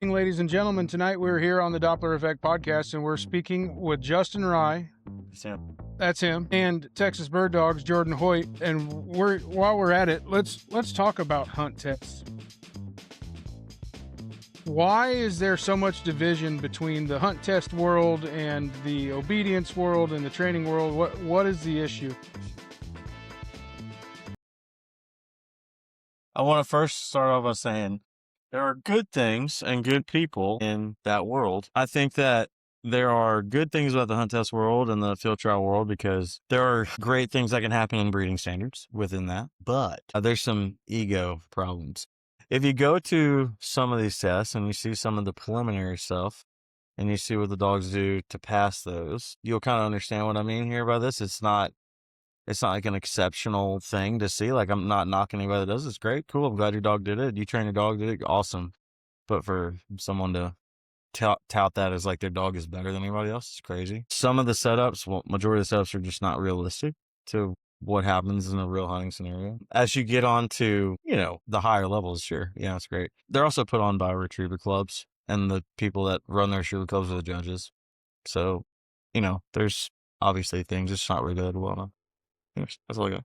Ladies and gentlemen, tonight we're here on the Doppler Effect podcast, and we're speaking with Justin Rye. That's him. And Texas Bird Dogs, Jordan Hoyt. And while we're at it, let's talk about hunt tests. Why is there so much division between the hunt test world and the obedience world and the training world? What is the issue? I want to first start off by saying there are good things and good people in that world. I think that there are good things about the hunt test world and the field trial world because there are great things that can happen in breeding standards within that, but there's some ego problems. If you go to some of these tests and you see some of the preliminary stuff and you see what the dogs do to pass those, you'll kind of understand what I mean here by this. It's not like an exceptional thing to see. Like, I'm not knocking anybody that does it. It's great. Cool. I'm glad your dog did it. You train your dog, did it. Awesome. But for someone to tout that as like their dog is better than anybody else, it's crazy. Some of the setups, majority of the setups are just not realistic to what happens in a real hunting scenario. As you get on to, the higher levels, sure. Yeah, it's great. They're also put on by retriever clubs, and the people that run their retriever clubs are the judges. So, there's obviously things it's not really good. Well, that's all I got.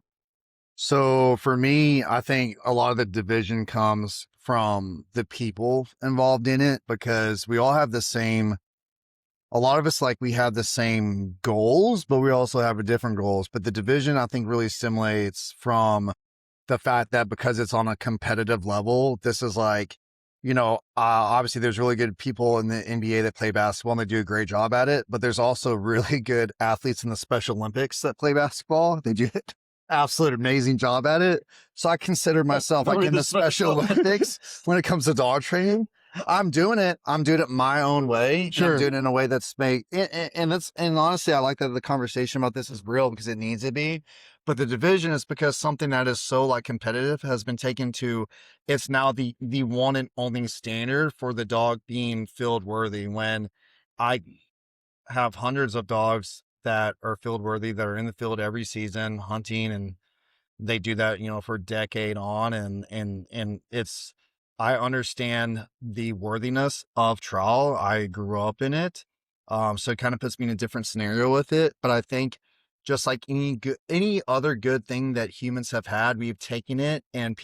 So for me, I think a lot of the division comes from the people involved in it, because we all have a lot of us, like, we have the same goals, but we also have different goals. But the division, I think, really stimulates from the fact that because it's on a competitive level, this is like, obviously there's really good people in the NBA that play basketball and they do a great job at it, but there's also really good athletes in the Special Olympics that play basketball. They do an absolute amazing job at it. So I consider myself like in the Special Olympics when it comes to dog training. I'm doing it my own way. Sure. I'm doing it in a way that's and honestly, I like that the conversation about this is real because it needs to be. But the division is because something that is so like competitive has been taken to, it's now the one and only standard for the dog being field worthy. When I have hundreds of dogs that are field worthy, that are in the field every season hunting, and they do that, for a decade on. And it's, I understand the worthiness of trial. I grew up in it. So it kind of puts me in a different scenario with it. But I think just like any other good thing that humans have had, we've taken it, and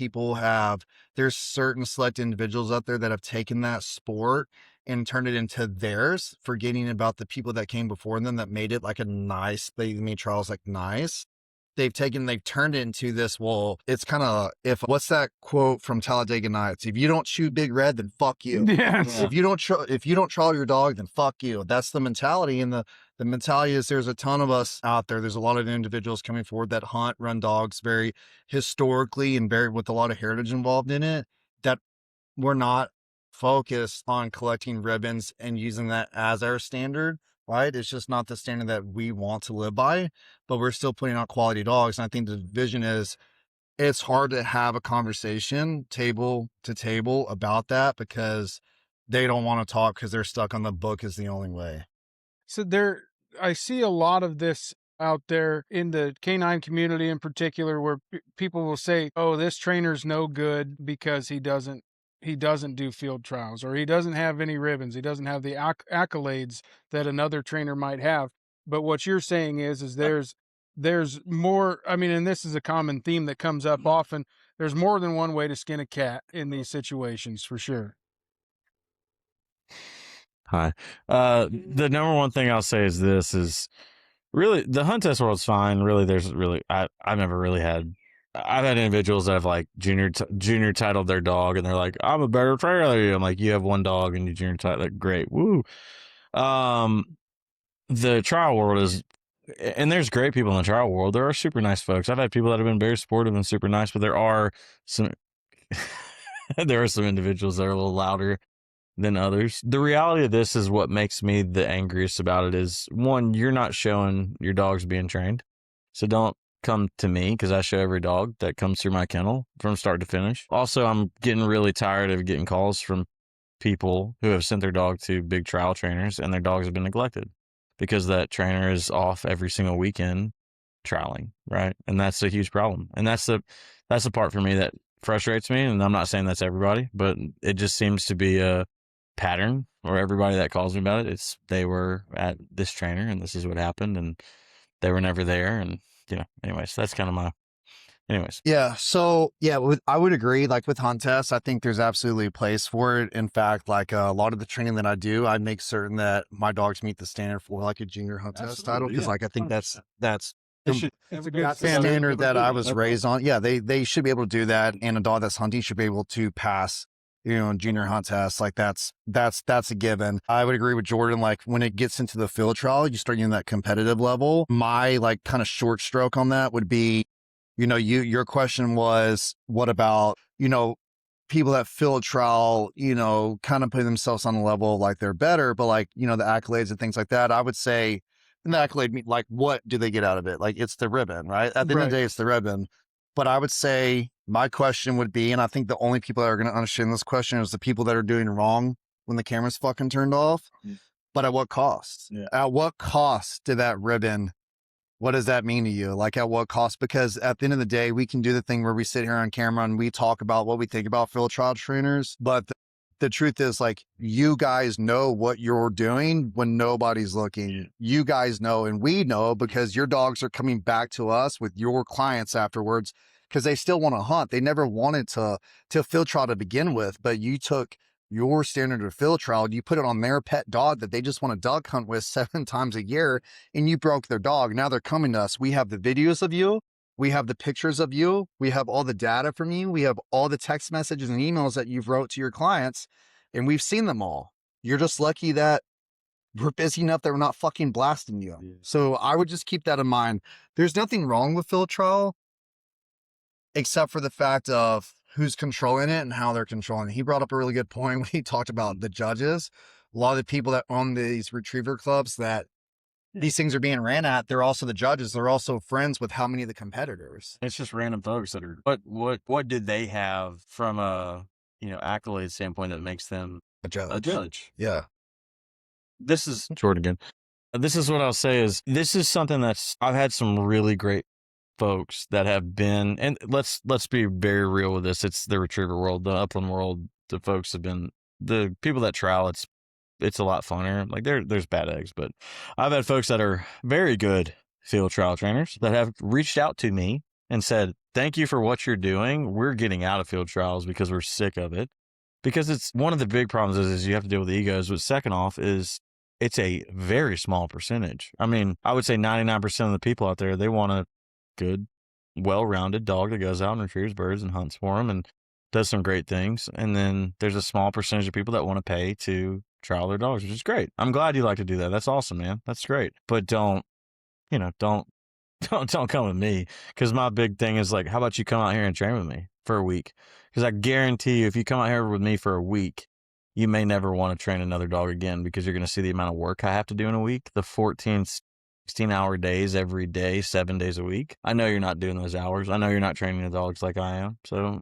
there's certain select individuals out there that have taken that sport and turned it into theirs, forgetting about the people that came before them that made it like they made trials like nice. They've turned it into this, well, it's kind of, what's that quote from Talladega Nights? If you don't shoot Big Red, then fuck you. Yes. If you don't trial your dog, then fuck you. That's the mentality. And the mentality is, there's a ton of us out there. There's a lot of individuals coming forward that run dogs very historically and very with a lot of heritage involved in it, that we're not focused on collecting ribbons and using that as our standard. Right? It's just not the standard that we want to live by, but we're still putting out quality dogs. And I think the vision is, it's hard to have a conversation table to table about that because they don't want to talk because they're stuck on the book is the only way. So I see a lot of this out there in the canine community in particular, where people will say, oh, this trainer's no good because he doesn't do field trials, or he doesn't have any ribbons. He doesn't have the accolades that another trainer might have. But what you're saying is there's more, and this is a common theme that comes up often. There's more than one way to skin a cat in these situations, for sure. Hi. The number one thing I'll say is this is really the hunt test world's fine. Really, I've had individuals that have like junior titled their dog, and they're like, I'm a better trainer than you. I'm like, you have one dog and you junior title, like, great. Woo. The trial world is, and there's great people in the trial world. There are super nice folks. I've had people that have been very supportive and super nice, but there are some individuals that are a little louder than others. The reality of this is what makes me the angriest about it is, one, you're not showing your dogs being trained. So don't come to me, because I show every dog that comes through my kennel from start to finish. Also, I'm getting really tired of getting calls from people who have sent their dog to big trial trainers and their dogs have been neglected because that trainer is off every single weekend trialing, right? And that's a huge problem. And that's the part for me that frustrates me. And I'm not saying that's everybody, but it just seems to be pattern, or everybody that calls me about it, it's they were at this trainer and this is what happened and they were never there. And, anyways, that's kind of my, anyways. Yeah. So yeah, I would agree. Like with hunt tests, I think there's absolutely a place for it. In fact, like a lot of the training that I do, I make certain that my dogs meet the standard for like a junior hunt test title. Absolutely, Cause yeah, like, I think that's, 100%. that's It should, That's a good that's the standard. standard that I was Okay. raised on. Yeah. They should be able to do that. And a dog that's hunting should be able to pass, junior hunt tests. Like that's a given. I would agree with Jordan. Like when it gets into the field trial, you start getting that competitive level. My like kind of short stroke on that would be, your question was, what about, people that field trial, kind of putting themselves on a level like they're better, but like, the accolades and things like that. I would say the accolade, like, what do they get out of it? Like, it's the ribbon, right? At the end of the Right. day, it's the ribbon. But I would say my question would be, and I think the only people that are going to understand this question is the people that are doing wrong when the camera's fucking turned off. But at what cost? Yeah. At what cost did that ribbon, what does that mean to you? Like at what cost? Because at the end of the day, we can do the thing where we sit here on camera and we talk about what we think about field trial trainers. But the truth is, like, you guys know what you're doing when nobody's looking. You guys know, and we know because your dogs are coming back to us with your clients afterwards because they still want to hunt. They never wanted to field trial to begin with, but you took your standard of field trial, you put it on their pet dog that they just want to duck hunt with 7 times a year, and you broke their dog. Now they're coming to us. We have the videos of you. We have the pictures of you. We have all the data from you. We have all the text messages and emails that you've wrote to your clients, and we've seen them all. You're just lucky that we're busy enough that we're not fucking blasting you. Yeah. So I would just keep that in mind. There's nothing wrong with field trial except for the fact of who's controlling it and how they're controlling it. He brought up a really good point when he talked about the judges. A lot of the people that own these retriever clubs that these things are being ran at, they're also the judges. They're also friends with how many of the competitors. It's just random folks that are, what did they have from a, accolade standpoint that makes them A judge. a judge? Yeah. This is Jordan again. This is what I'll say is this is something I've had some really great folks that have been, and let's be very real with this. It's the retriever world, the upland world. The folks have been the people that trial. It's a lot funnier. Like there's bad eggs, but I've had folks that are very good field trial trainers that have reached out to me and said, "Thank you for what you're doing. We're getting out of field trials because we're sick of it." Because it's one of the big problems is you have to deal with the egos. But second off is it's a very small percentage. I mean, I would say 99% of the people out there, they want a good, well-rounded dog that goes out and retrieves birds and hunts for them and does some great things. And then there's a small percentage of people that want to pay to trial their dogs, which is great. I'm glad you like to do that. That's awesome, man. That's great. But don't don't come with me, because my big thing is like, how about you come out here and train with me for a week? Because I guarantee you, if you come out here with me for a week, you may never want to train another dog again, because you're going to see the amount of work I have to do in a week, the 14, 16-hour days every day, 7 days a week. I know you're not doing those hours. I know you're not training the dogs like I am. So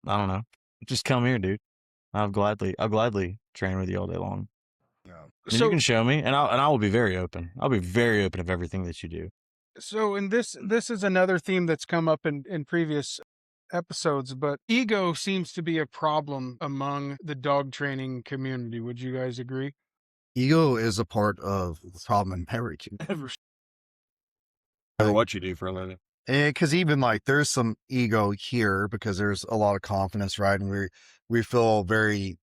I don't know. Just come here, dude. I'll gladly train with you all day long. Yeah. And you can show me, and I will be very open. I'll be very open of everything that you do. So, and this is another theme that's come up in previous episodes, but ego seems to be a problem among the dog training community. Would you guys agree? Ego is a part of the problem in every community. Or what you do for a living. Because even like there's some ego here because there's a lot of confidence, right? And we feel very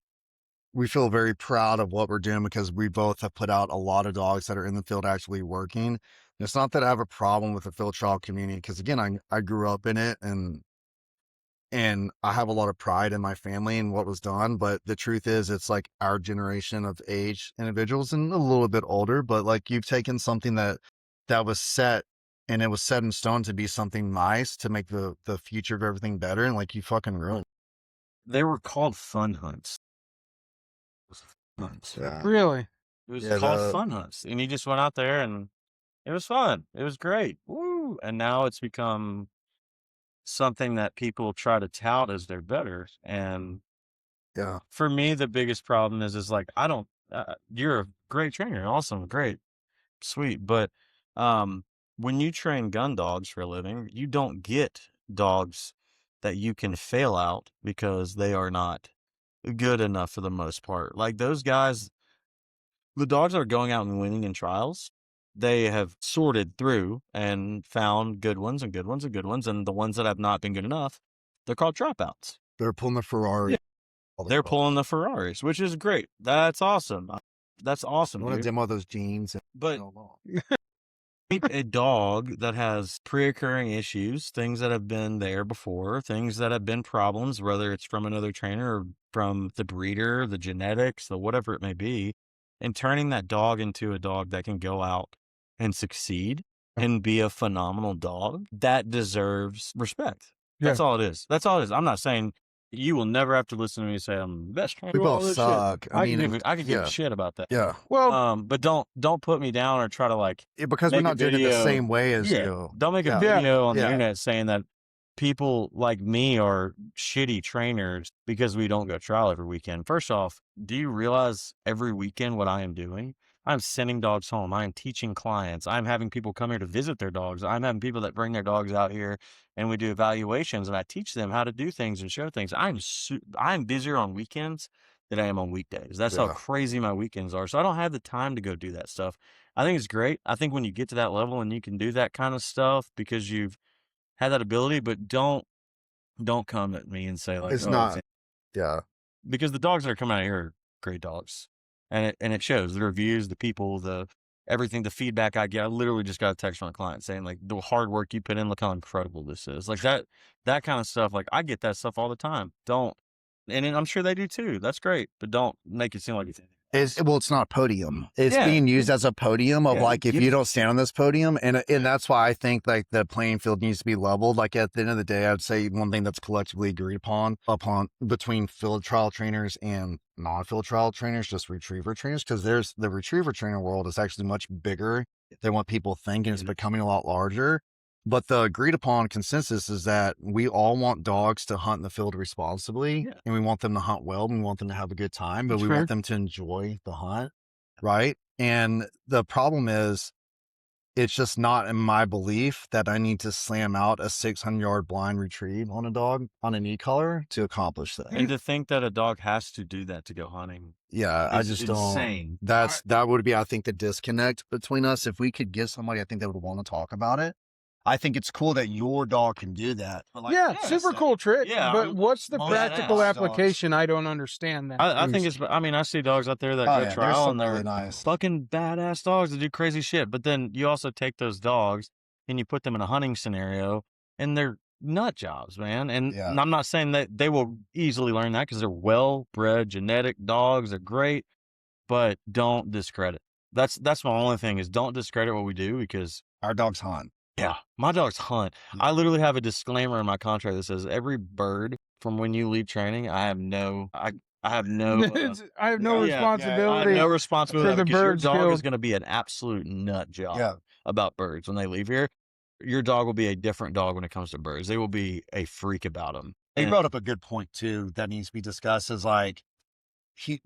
proud of what we're doing because we both have put out a lot of dogs that are in the field actually working. And it's not that I have a problem with the field trial community, because again, I grew up in it and I have a lot of pride in my family and what was done. But the truth is, it's like our generation of age individuals and a little bit older, but like you've taken something that was set, and it was set in stone to be something nice to make the future of everything better, and like you fucking ruined. They were called fun hunts. Hunts. Yeah. Really? It was Yeah, called fun hunts, and you just went out there and it was fun. It was great. Woo! And now it's become something that people try to tout as they're better. And Yeah. for me, the biggest problem is like, I don't. You're a great trainer, awesome, great, sweet, but when you train gun dogs for a living, you don't get dogs that you can fail out because they are not good enough for the most part. Like those guys, the dogs that are going out and winning in trials, they have sorted through and found good ones and good ones and good ones. And the ones that have not been good enough, they're called dropouts. They're pulling the Ferrari. Yeah. all the They're time. pulling the Ferraris, which is great. That's awesome. That's awesome. You want to Dude. demo those jeans? But a dog that has pre-occurring issues, things that have been there before, things that have been problems, whether it's from another trainer or from the breeder, the genetics, the whatever it may be, and turning that dog into a dog that can go out and succeed and be a phenomenal dog, that deserves respect. That's all it is. That's all it is. I'm not saying you will never have to listen to me say I'm the best trainer. We all both this suck. shit. I mean, I can give yeah. a shit about that. Yeah. Well, But don't put me down or try to like Because we're make a not doing it the video. same way as Yeah. you. Don't make a Yeah. video on the Yeah. internet saying that people like me are shitty trainers because we don't go trial every weekend. First off, do you realize every weekend what I am doing? I'm sending dogs home. I am teaching clients. I'm having people come here to visit their dogs. I'm having people that bring their dogs out here and we do evaluations and I teach them how to do things and show things. I'm busier on weekends than I am on weekdays. That's how Yeah. crazy my weekends are. So I don't have the time to go do that stuff. I think it's great. I think when you get to that level and you can do that kind of stuff because you've had that ability, but don't come at me and say like, It's "Oh, not. Yeah. because the dogs that are coming out here are great dogs. And it shows the reviews, the people, the everything, the feedback I get. I literally just got a text from a client saying like the hard work you put in, look how incredible this is. Like that kind of stuff. Like I get that stuff all the time. And I'm sure they do too. That's great, but don't make it seem like It's not a podium. It's being used as a podium of like, if you don't stand on this podium, and that's why I think like the playing field needs to be leveled. Like at the end of the day, I'd say one thing that's collectively agreed upon between field trial trainers and non-field trial trainers, just retriever trainers, because there's the retriever trainer world is actually much bigger than what people think, and it's becoming a lot larger. But the agreed upon consensus is that we all want dogs to hunt in the field responsibly, and we want them to hunt well, and we want them to have a good time, but we want them to enjoy the hunt, right? And the problem is, it's just not in my belief that I need to slam out a 600-yard blind retrieve on a dog on an e-collar to accomplish that. And to think that a dog has to do that to go hunting. Yeah, I just insane. don't. That would be, I think, the disconnect between us. If we could get somebody, I think they would want to talk about it. I think it's cool that your dog can do that. But like, super cool trick. Yeah, but what's the practical dogs. application? I don't understand that. I think it's. I mean, I see dogs out there that go trial and they're really nice, fucking badass dogs that do crazy shit. But then you also take those dogs and you put them in a hunting scenario, and they're nut jobs, man. And I'm not saying that they will easily learn that because they're well-bred, genetic dogs. They're great, but don't discredit. That's my only thing is don't discredit what we do because our dogs hunt. Yeah, my dogs hunt. I literally have a disclaimer in my contract that says every bird from when you leave training, I have no I have no responsibility. I have no responsibility for the because birds your dog killed. is going to be an absolute nut job about birds when they leave here. Your dog will be a different dog when it comes to birds. They will be a freak about them. He brought up a good point too that needs to be discussed is like,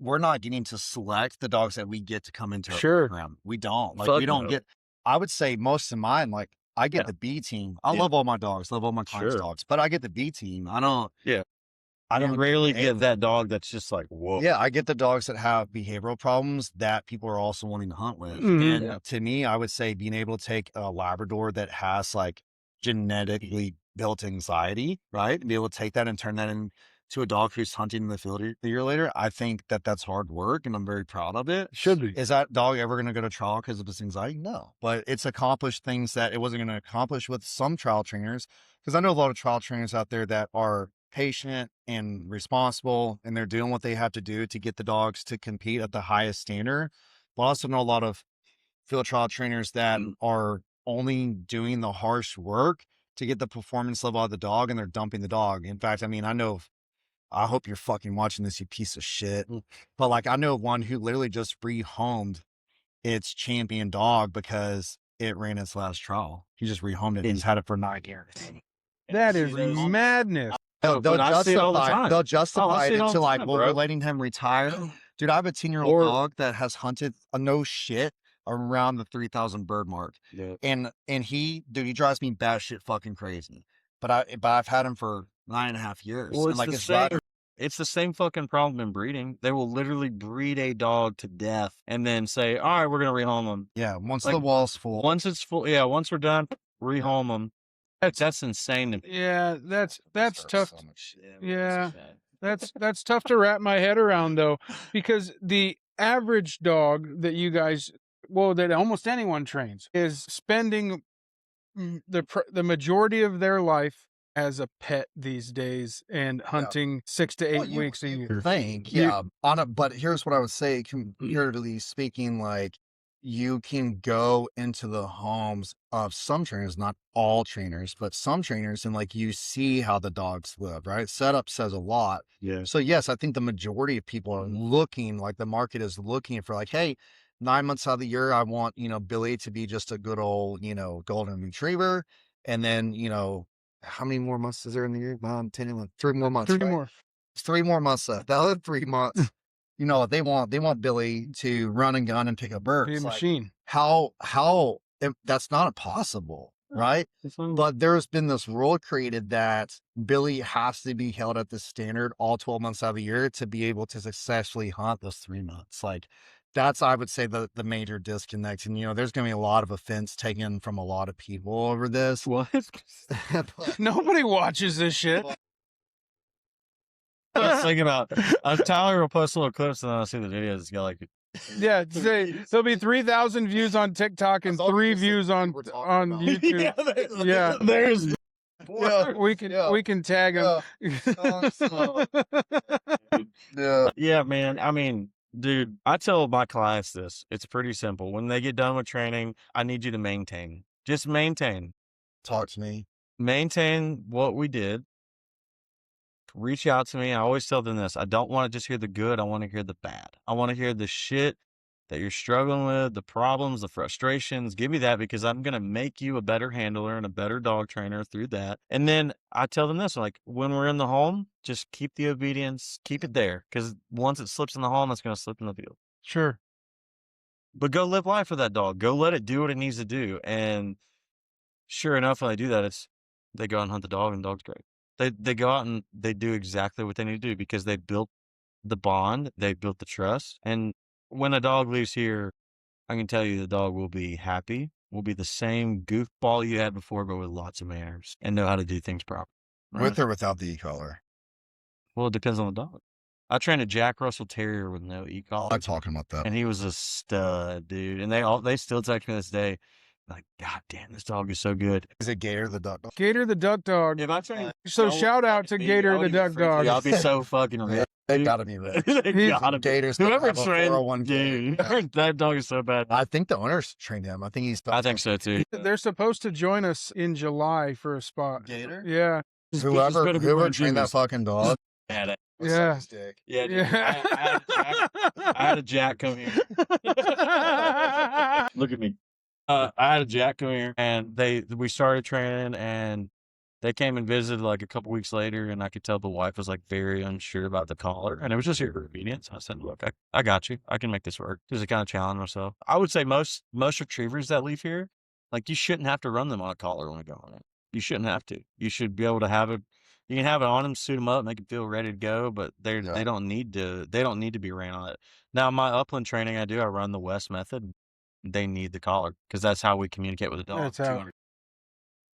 we're not getting to select the dogs that we get to come into our program. We don't. Like, we don't get, I would say most of mine, like, I get the B team. I love all my dogs, love all my clients' dogs, but I get the B team. I don't rarely get that dog that's just like, whoa. Yeah, I get the dogs that have behavioral problems that people are also wanting to hunt with. And to me, I would say being able to take a Labrador that has like genetically built anxiety, right? And be able to take that and turn that into a dog who's hunting in the field a year later. I think that that's hard work and I'm very proud of it. Should be. Is that dog ever going to go to trial because of his anxiety? No, but it's accomplished things that it wasn't going to accomplish with some trial trainers. Because I know a lot of trial trainers out there that are patient and responsible and they're doing what they have to do to get the dogs to compete at the highest standard. But I also know a lot of field trial trainers that are only doing the harsh work to get the performance level of the dog and they're dumping the dog. In fact, I mean, I hope you're fucking watching this, you piece of shit. But like, I know one who literally just rehomed its champion dog because it ran its last trial. He just rehomed it. He's had it for 9 years. That is madness. They'll justify it to like, well, we're letting him retire. Dude, I have a 10-year-old dog that has hunted no shit around the 3,000 bird mark. Yeah. And he drives me batshit fucking crazy. But I've had him for 9.5 years. Well, and like it's the same. It's the same fucking problem in breeding. They will literally breed a dog to death and then say, all right, we're going to rehome them. Yeah, once Like, the wall's full. Once it's full, yeah, once we're done, rehome them. That's insane to me. Yeah, that's tough. So much shit. Yeah, that's tough to wrap my head around though, because the average dog that you guys, well, that almost anyone trains, is spending the majority of their life as a pet these days and hunting 6 to 8 Well, weeks a you year. think, yeah, but here's what I would say, comparatively speaking, like you can go into the homes of some trainers, not all trainers, but some trainers, and like you see how the dogs live, right? Setup says a lot. Yeah. So yes, I think the majority of people are looking, like the market is looking for like, hey, 9 months out of the year, I want, Billy to be just a good old, golden retriever. And then, how many more months is there in the year? 10, 11, 3 more months, 3 right? more. It's 3 more months left. The other 3 months, they want Billy to run and gun and pick up Be a birds. Like, machine. that's not possible, right? But there's been this rule created that Billy has to be held at the standard all 12 months out of the year to be able to successfully hunt those 3 months. Like that's, I would say, the major disconnect. And, there's going to be a lot of offense taken from a lot of people over this. What? Nobody watches this shit. I was thinking about, Tyler will post little clips and then I'll see the videos. It's got like, Yeah, say there'll be 3,000 views on TikTok and 3 views on YouTube. Yeah. There's We can tag them. Yeah. man. I mean, dude, I tell my clients this. It's pretty simple. When they get done with training, I need you to maintain. Just maintain. Talk to me. Maintain what we did. Reach out to me. I always tell them this. I don't want to just hear the good. I want to hear the bad. I want to hear the shit that you're struggling with, the problems, the frustrations. Give me that because I'm going to make you a better handler and a better dog trainer through that. And then I tell them this, like when we're in the home, just keep the obedience, keep it there. Because once it slips in the home, it's going to slip in the field. Sure. But go live life with that dog. Go let it do what it needs to do. And sure enough, when they do that, they go out and hunt the dog and the dog's great. They go out and they do exactly what they need to do because they built the bond, they built the trust. And when a dog leaves here, I can tell you the dog will be happy, will be the same goofball you had before, but with lots of manners and know how to do things properly. With or without the e-collar? Well, it depends on the dog. I trained a Jack Russell Terrier with no e-collar. I'm talking about that. And he was a stud, dude. And they still text me this day. Like, God damn, this dog is so good. Is it Gator the duck dog? Gator the duck dog. If I train, So shout out to Gator the duck dog. I'll be so fucking rich. They gotta be rich. They gotta be. Gators. Whoever have a trained, 401k. dude, that dog is so bad. I think the owners trained him. I think he's. I think so too. They're supposed to join us in July for a spot. Gator. Yeah. Whoever trained that fucking dog. Had it. Yeah. Yeah, dude. Yeah. I had a Jack come here. Look at me. I had a Jack come here, and we started training, and they came and visited like a couple weeks later, and I could tell the wife was like very unsure about the collar, and it was just here for obedience. I said, "Look, I got you. I can make this work." Just to kind of challenge myself. I would say most retrievers that leave here, like you shouldn't have to run them on a collar when they go on it. You shouldn't have to. You should be able to have it. You can have it on them, suit them up, make them feel ready to go, but they don't need to. They don't need to be ran on it. Now, my upland training I run the West method. They need the collar because that's how we communicate with the dog. That's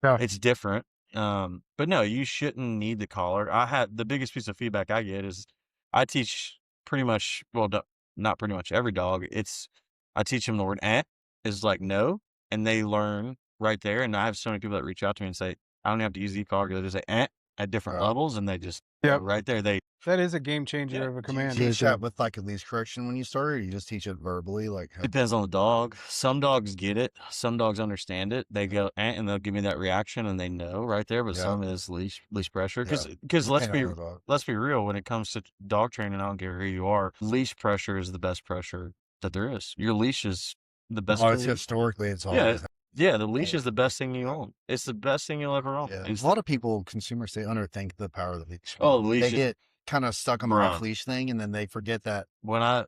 how. It's different. But no, you shouldn't need the collar. The biggest piece of feedback I get is I teach pretty much, well, not pretty much every dog. I teach them the word is like no, and they learn right there. And I have so many people that reach out to me and say, I don't have to use the collar. They just say at different levels, and they just right there. That is a game changer of a command. Do you teach that with like a leash correction when you start, or you just teach it verbally? Like depends on the dog. Some dogs get it. Some dogs understand it. They go and they'll give me that reaction, and they know right there. But some is leash pressure because let's be real. When it comes to dog training, I don't care who you are. Leash pressure is the best pressure that there is. Your leash is the best. Oh, it's historically it's always. Yeah, the leash is the best thing you own. It's the best thing you'll ever own. Yeah. A lot of people, consumers, they underthink the power of the leash. Oh, the leash. They get kind of stuck on the off leash thing, and then they forget that. When I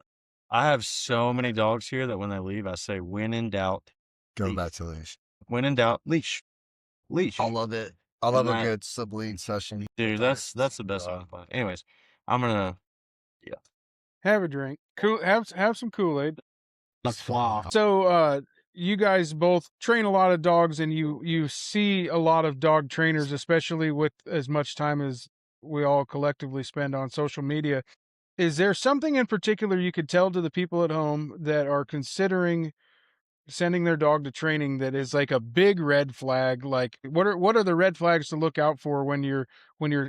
have so many dogs here that when they leave, I say, when in doubt, go back to leash. When in doubt, leash. Leash. I love it. I love a good sub lead session. Dude, that's the best one. Anyways, I'm gonna Have a drink. Cool. Have some Kool-Aid. wow. So, you guys both train a lot of dogs, and you see a lot of dog trainers, especially with as much time as we all collectively spend on social media. Is there something in particular you could tell to the people at home that are considering sending their dog to training that is like a big red flag? Like, what are the red flags to look out for when you're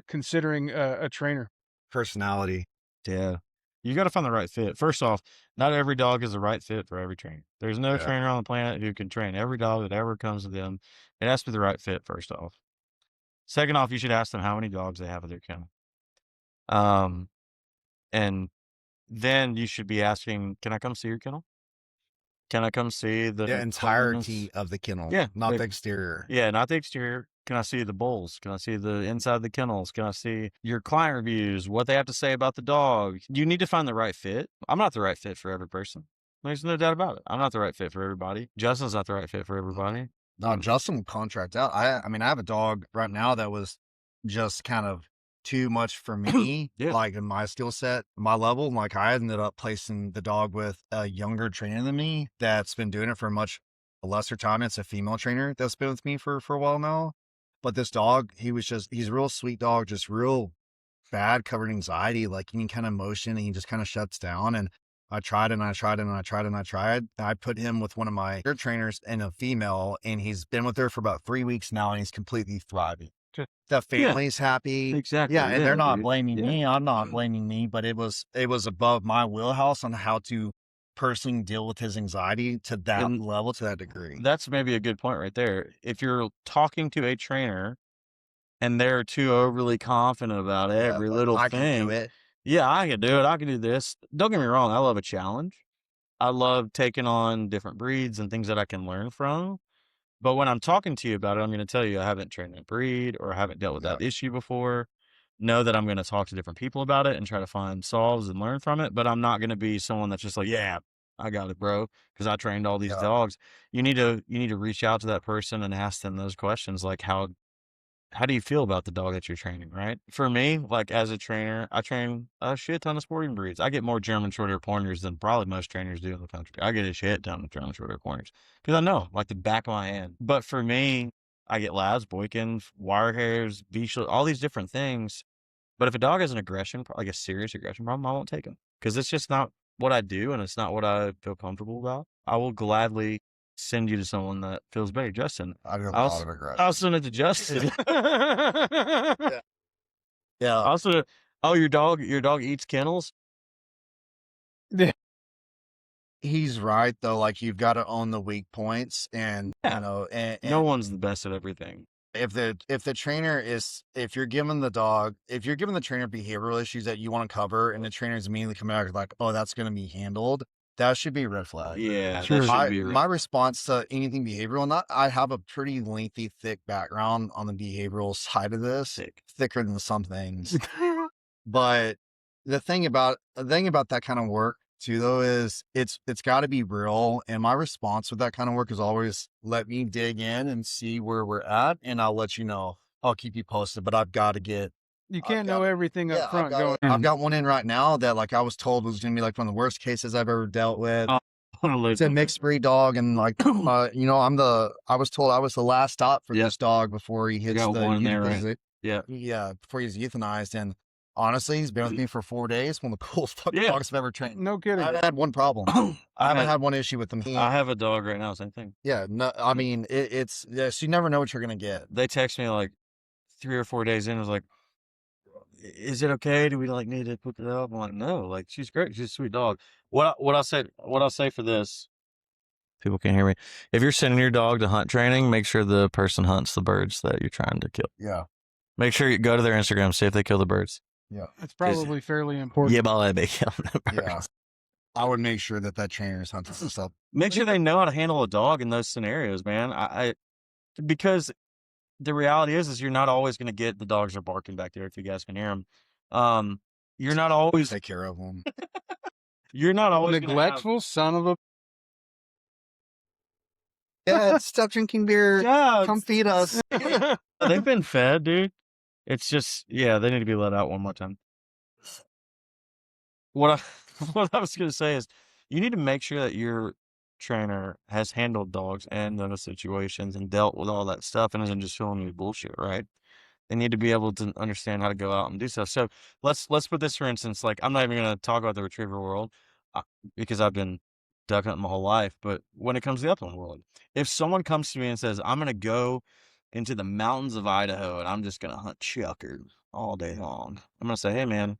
considering a trainer? Personality. Yeah. You got to find the right fit. First off, not every dog is the right fit for every trainer. There's no Yeah. trainer on the planet who can train every dog that ever comes to them. It has to be the right fit, first off. Second off, you should ask them how many dogs they have at their kennel. And then you should be asking, can I come see your kennel? Can I come see the The entirety of the kennel, Yeah, not like- the exterior. Yeah, not the exterior. Can I see the bowls? Can I see the inside of the kennels? Can I see your client reviews, what they have to say about the dog? You need to find the right fit. I'm not the right fit for every person. There's no doubt about it. I'm not the right fit for everybody. Justin's not the right fit for everybody. No, Justin will contract out. I mean, I have a dog right now that was just kind of too much for me, Yeah. like in my skill set, my level. Like I ended up placing the dog with a younger trainer than me that's been doing it for much lesser time. It's a female trainer that's been with me for a while now. But this dog, he's a real sweet dog, just real bad covered anxiety, like any kind of motion, and he just kind of shuts down. And I tried and I tried and I tried and I tried. I put him with one of my trainers and a female, and he's been with her for about 3 weeks now, and he's completely thriving. The family's happy. Exactly. Yeah, and they're not dude. blaming Yeah. me. I'm not blaming me, but it was above my wheelhouse on how to personally deal with his anxiety to that And level, to that degree. That's maybe a good point right there. If you're talking to a trainer and they're too overly confident about every little I can thing, do it. yeah, I can do it. I can do this. Don't get me wrong. I love a challenge. I love taking on different breeds and things that I can learn from. But when I'm talking to you about it, I'm going to tell you I haven't trained that breed or I haven't dealt with that issue before. Know that I'm going to talk to different people about it and try to find solves and learn from it. But I'm not going to be someone that's just like, yeah, I got it, bro, because I trained all these dogs. You need to reach out to that person and ask them those questions, like how do you feel about the dog that you're training, right? For me, like as a trainer, I train a shit ton of sporting breeds. I get more German Shorthair Pointers than probably most trainers do in the country. I get a shit ton of German Shorthair Pointers because I know, like the back of my hand. But for me, I get Labs, Boykins, wire hairs, Bichel, all these different things. But if a dog has an aggression, like a serious aggression problem, I won't take him because it's just not what I do and it's not what I feel comfortable about. I will gladly send you to someone that feels better. Justin, I do a I'll lot of aggression. I'll send it to Justin. Yeah. Also, oh, your dog eats kennels? He's right though. Like you've got to own the weak points, and Yeah. you know, and No one's the best at everything. if the trainer is, if you're giving the trainer behavioral issues that you want to cover, and the trainer is immediately coming out like, oh, that's going to be handled, that should be a red flag. Yeah, Sure. that should be My response to anything behavioral, not I have a pretty lengthy, thick background on the behavioral side of this, thicker than some things. But the thing about that kind of work too, though, is it's got to be real. And my response with that kind of work is always let me dig in and see where we're at, and I'll let you know. I'll keep you posted, but I've got to get. You can't know everything up front going I've in. got one in right now that like I was told was going to be like one of the worst cases I've ever dealt with. It's a mixed breed dog, and like you know, I was told I was the last stop for this dog before he hits one in there, right? Yeah, before he's euthanized. And honestly, he's been with me for 4 days. One of the coolest fucking dogs I've ever trained. No kidding. I haven't had one problem. I haven't had one issue with him. I have a dog right now, same thing. Yeah, no, I mean it's so you never know what you're gonna get. They text me like 3 or 4 days in. I was like, "Is it okay? Do we like need to put it up?" I'm like, "No, like she's great. She's a sweet dog." What I'll say for this, people can't hear me. If you're sending your dog to hunt training, make sure the person hunts the birds that you're trying to kill. Yeah, Make sure you go to their Instagram, see if they kill the birds. yeah, It's probably fairly important. Yeah, but they kill the birds. yeah. I would make sure that trainer's hunting some stuff. Make sure they know how to handle a dog in those scenarios, man. I because the reality is you're not always going to get the dogs are barking back there if you guys can hear them. You're not always Take care of them. you're not always gonna have- Neglectful son of a. Yeah, stop drinking beer. Yeah, Come feed us. they've been fed, dude. It's just they need to be let out one more time. what I what I was gonna say is you need to make sure that your trainer has handled dogs and those situations and dealt with all that stuff and isn't just filling you with bullshit, right? They need to be able to understand how to go out and do stuff. So let's put this for instance. Like I'm not even gonna talk about the retriever world uh, because I've been duck hunting my whole life. But when it comes to the upland world, if someone comes to me and says I'm gonna go into the mountains of Idaho and I'm just gonna hunt chukar all day long, I'm gonna say, hey man,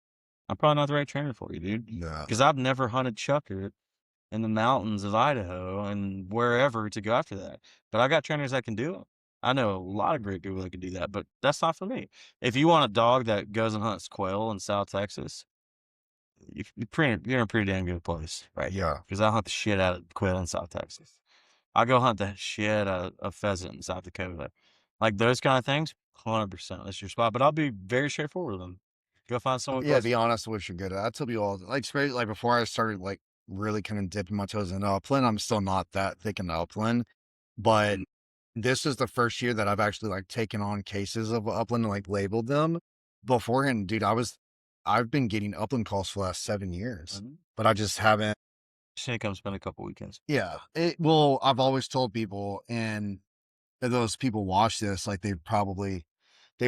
I'm probably not the right trainer for you, dude, Yeah. because I've never hunted chukar in the mountains of Idaho and wherever to go after that. But I got trainers that can do it. I know a lot of great people that can do that, but that's not for me. If you want a dog that goes and hunts quail in South Texas, you're in a pretty damn good place right Yeah. there. Because I hunt the shit out of quail in South Texas. I go hunt the shit out of pheasant in South Dakota. Like those kind of things, 100% that's your spot. But I'll be very straightforward with them. Go find someone Yeah, close. be honest with what you're good at. I tell people all, like, especially like before I started like really kind of dipping my toes into upland, I'm still not that thick in upland, but this is the first year that I've actually like taken on cases of upland and like labeled them. Beforehand, dude, I've been getting upland calls for the last 7 years, but I just haven't. Just need to come spend a couple weekends. Yeah, well, I've always told people, and if those people watch this, like they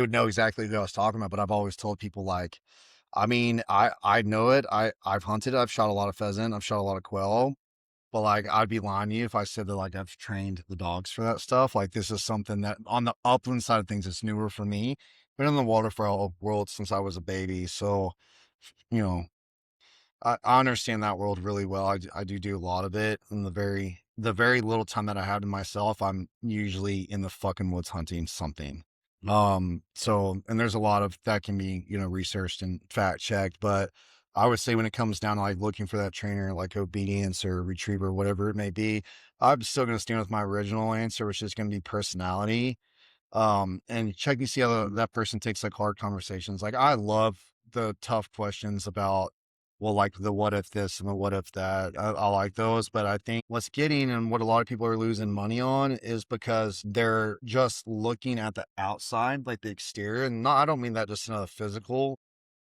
would know exactly who I was talking about. But I've always told people like, I mean, I know it. I've hunted. I've shot a lot of pheasant. I've shot a lot of quail. But like, I'd be lying to you if I said that like I've trained the dogs for that stuff. Like, this is something that on the upland side of things, it's newer for me. Been in the waterfowl world since I was a baby, so you know, I understand that world really well. I do a lot of it. And the very little time that I have to myself, I'm usually in the fucking woods hunting something. So, and there's a lot of that can be, researched and fact checked, but I would say when it comes down to like looking for that trainer, like obedience or retriever, whatever it may be, I'm still going to stand with my original answer, which is going to be personality. And check to see how that person takes like hard conversations. Like I love the tough questions about, well, like the what if this and the what if that. I like those, but I think what's getting and what a lot of people are losing money on is because they're just looking at the outside, like the exterior. And not, I don't mean that just in a physical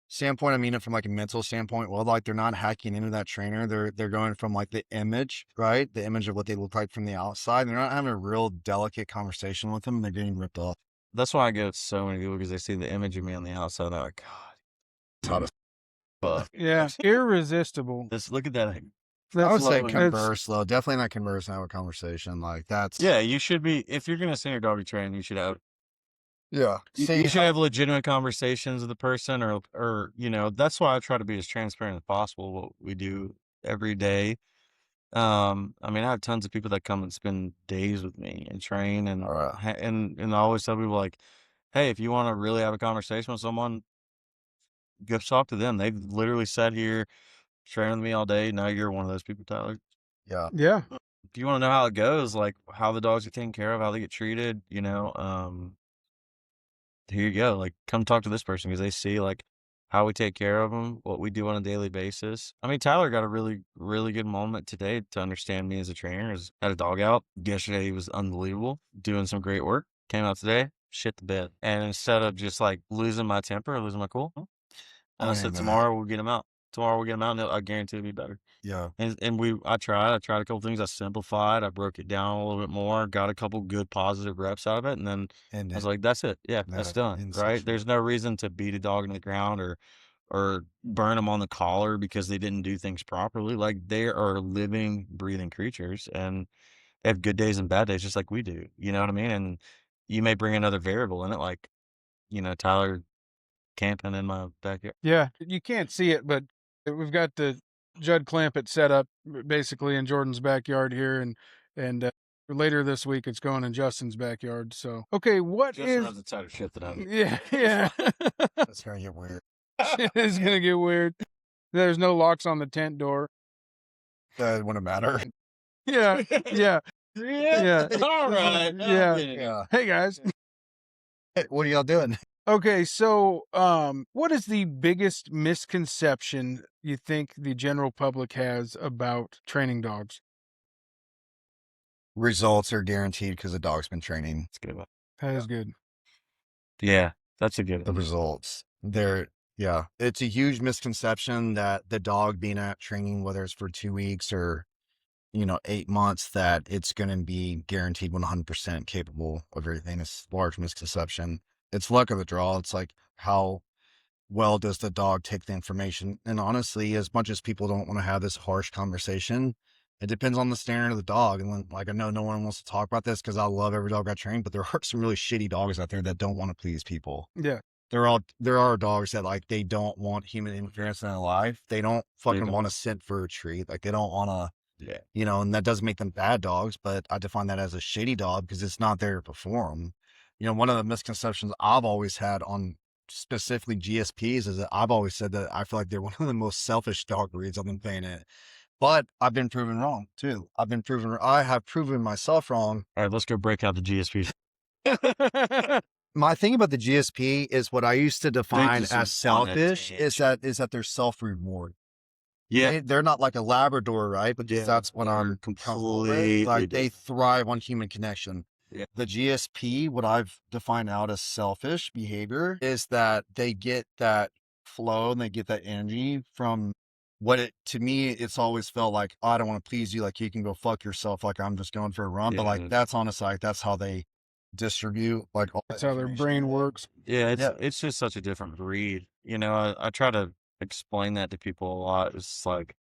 standpoint. I mean it from like a mental standpoint. Well, like they're not hacking into that trainer. They're going from like the image, right? The image of what they look like from the outside. They're not having a real delicate conversation with them. And they're getting ripped off. That's why I go to so many people because they see the image of me on the outside. They're like, God, fuck. Yeah, irresistible. Let's look at that. I That's would say Slowly. converse though. Definitely not converse and have a conversation. Like that's Yeah, you should be. If you're gonna send your dog to train, you should have. yeah. You should have legitimate conversations with the person, or that's why I try to be as transparent as possible. What we do every day. I mean, I have tons of people that come and spend days with me and train, and All right. and I always tell people like, hey, if you want to really have a conversation with someone, go talk to them. They've literally sat here training with me all day. Now you're one of those people, Tyler. Yeah. Yeah. If you want to know how it goes, like how the dogs are taken care of, how they get treated, here you go. Like, come talk to this person because they see like how we take care of them, what we do on a daily basis. I mean, Tyler got a really, really good moment today to understand me as a trainer. Had a dog out yesterday. He was unbelievable, doing some great work. Came out today, shit the bed, and instead of just like losing my temper, or losing my cool, and I said, Amen. tomorrow we'll get him out. Tomorrow we'll get him out, and I guarantee it'll be better. Yeah. And I tried a couple things. I simplified. I broke it down a little bit more. Got a couple good positive reps out of it, and then And I was like, "That's it. Yeah, no, that's done. Right? There's no reason to beat a dog in the ground or burn them on the collar because they didn't do things properly. Like they are living, breathing creatures, and they have good days and bad days, just like we do. You know what I mean? And you may bring another variable in it, like Tyler camping in my backyard. Yeah. You can't see it, but we've got the Judd Clampett set up basically in Jordan's backyard here, and later this week it's going in Justin's backyard. So okay, what Justin is? has a tighter shit than I do. Yeah, yeah. That's gonna get weird. It's gonna get weird. There's no locks on the tent door. That wouldn't matter. Yeah, yeah, yeah. All right. Yeah. Yeah. Hey guys. Hey, what are y'all doing? Okay, so what is the biggest misconception you think the general public has about training dogs? Results are guaranteed because the dog's been training. That's a good one. That is good. Yeah, that's a good The one. results. They're Yeah. It's a huge misconception that the dog being at training, whether it's for 2 weeks or, 8 months, that it's going to be guaranteed 100% capable of everything. It's a large misconception. It's luck of the draw. It's like, how well does the dog take the information? And honestly, as much as people don't want to have this harsh conversation, it depends on the standard of the dog. And then, like, I know no one wants to talk about this because I love every dog I train, but there are some really shitty dogs out there that don't want to please people. Yeah. There are dogs that, like, they don't want human interference in their life. They don't fucking don't. want to sit for a treat. Like, they don't want to, Yeah. and that doesn't make them bad dogs, but I define that as a shitty dog because it's not there to perform. One of the misconceptions I've always had on specifically GSPs is that I've always said that I feel like they're one of the most selfish dog breeds I've been playing it. But I've been proven wrong too. I have proven myself wrong. All right, let's go break out the GSPs. My thing about the GSP is what I used to define just as on a selfish is that they're self-reward. Yeah. They're not like a Labrador, right? Because Yeah, that's what they're I'm completely like. They different. thrive on human connection. Yeah. The GSP, what I've defined out as selfish behavior, is that they get that flow and they get that energy from to me, it's always felt like, "Oh, I don't want to please you. Like, you can go fuck yourself. Like, I'm just going for a run." But like, Yeah. that's honestly, like, that's how they distribute, like, all That's that how their information. brain works. Yeah, Yeah. it's just such a different breed. I try to explain that to people a lot. It's like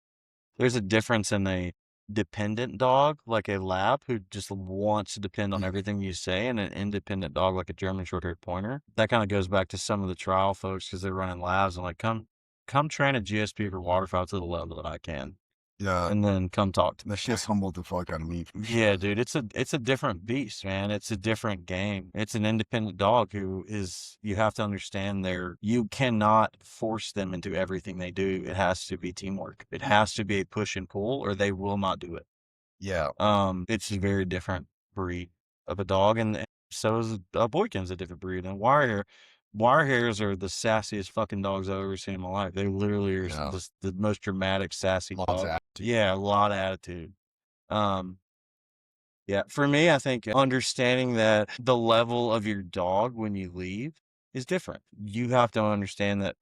there's a difference in a dependent dog, like a lab, who just wants to depend on everything you say, and an independent dog, like a German Short-haired Pointer. That kind of goes back to some of the trial folks because they're running labs and like, come train a GSP for waterfowl to the level that I can, Yeah. and then come talk to me. That shit's humbled the fuck out of me. Yeah, dude, it's a different beast, man. It's a different game. It's an independent dog you have to understand you cannot force them into everything they do. It has to be teamwork. It has to be a push and pull or they will not do it. Yeah. It's a very different breed of a dog, and so is a Boykin's a different breed. And wire hairs are the sassiest fucking dogs I've ever seen in my life. They literally are Yeah. just the most dramatic, sassy Lots of dog. attitude. Yeah, a lot of attitude. Um, yeah, for me, I think understanding that the level of your dog when you leave is different. You have to understand that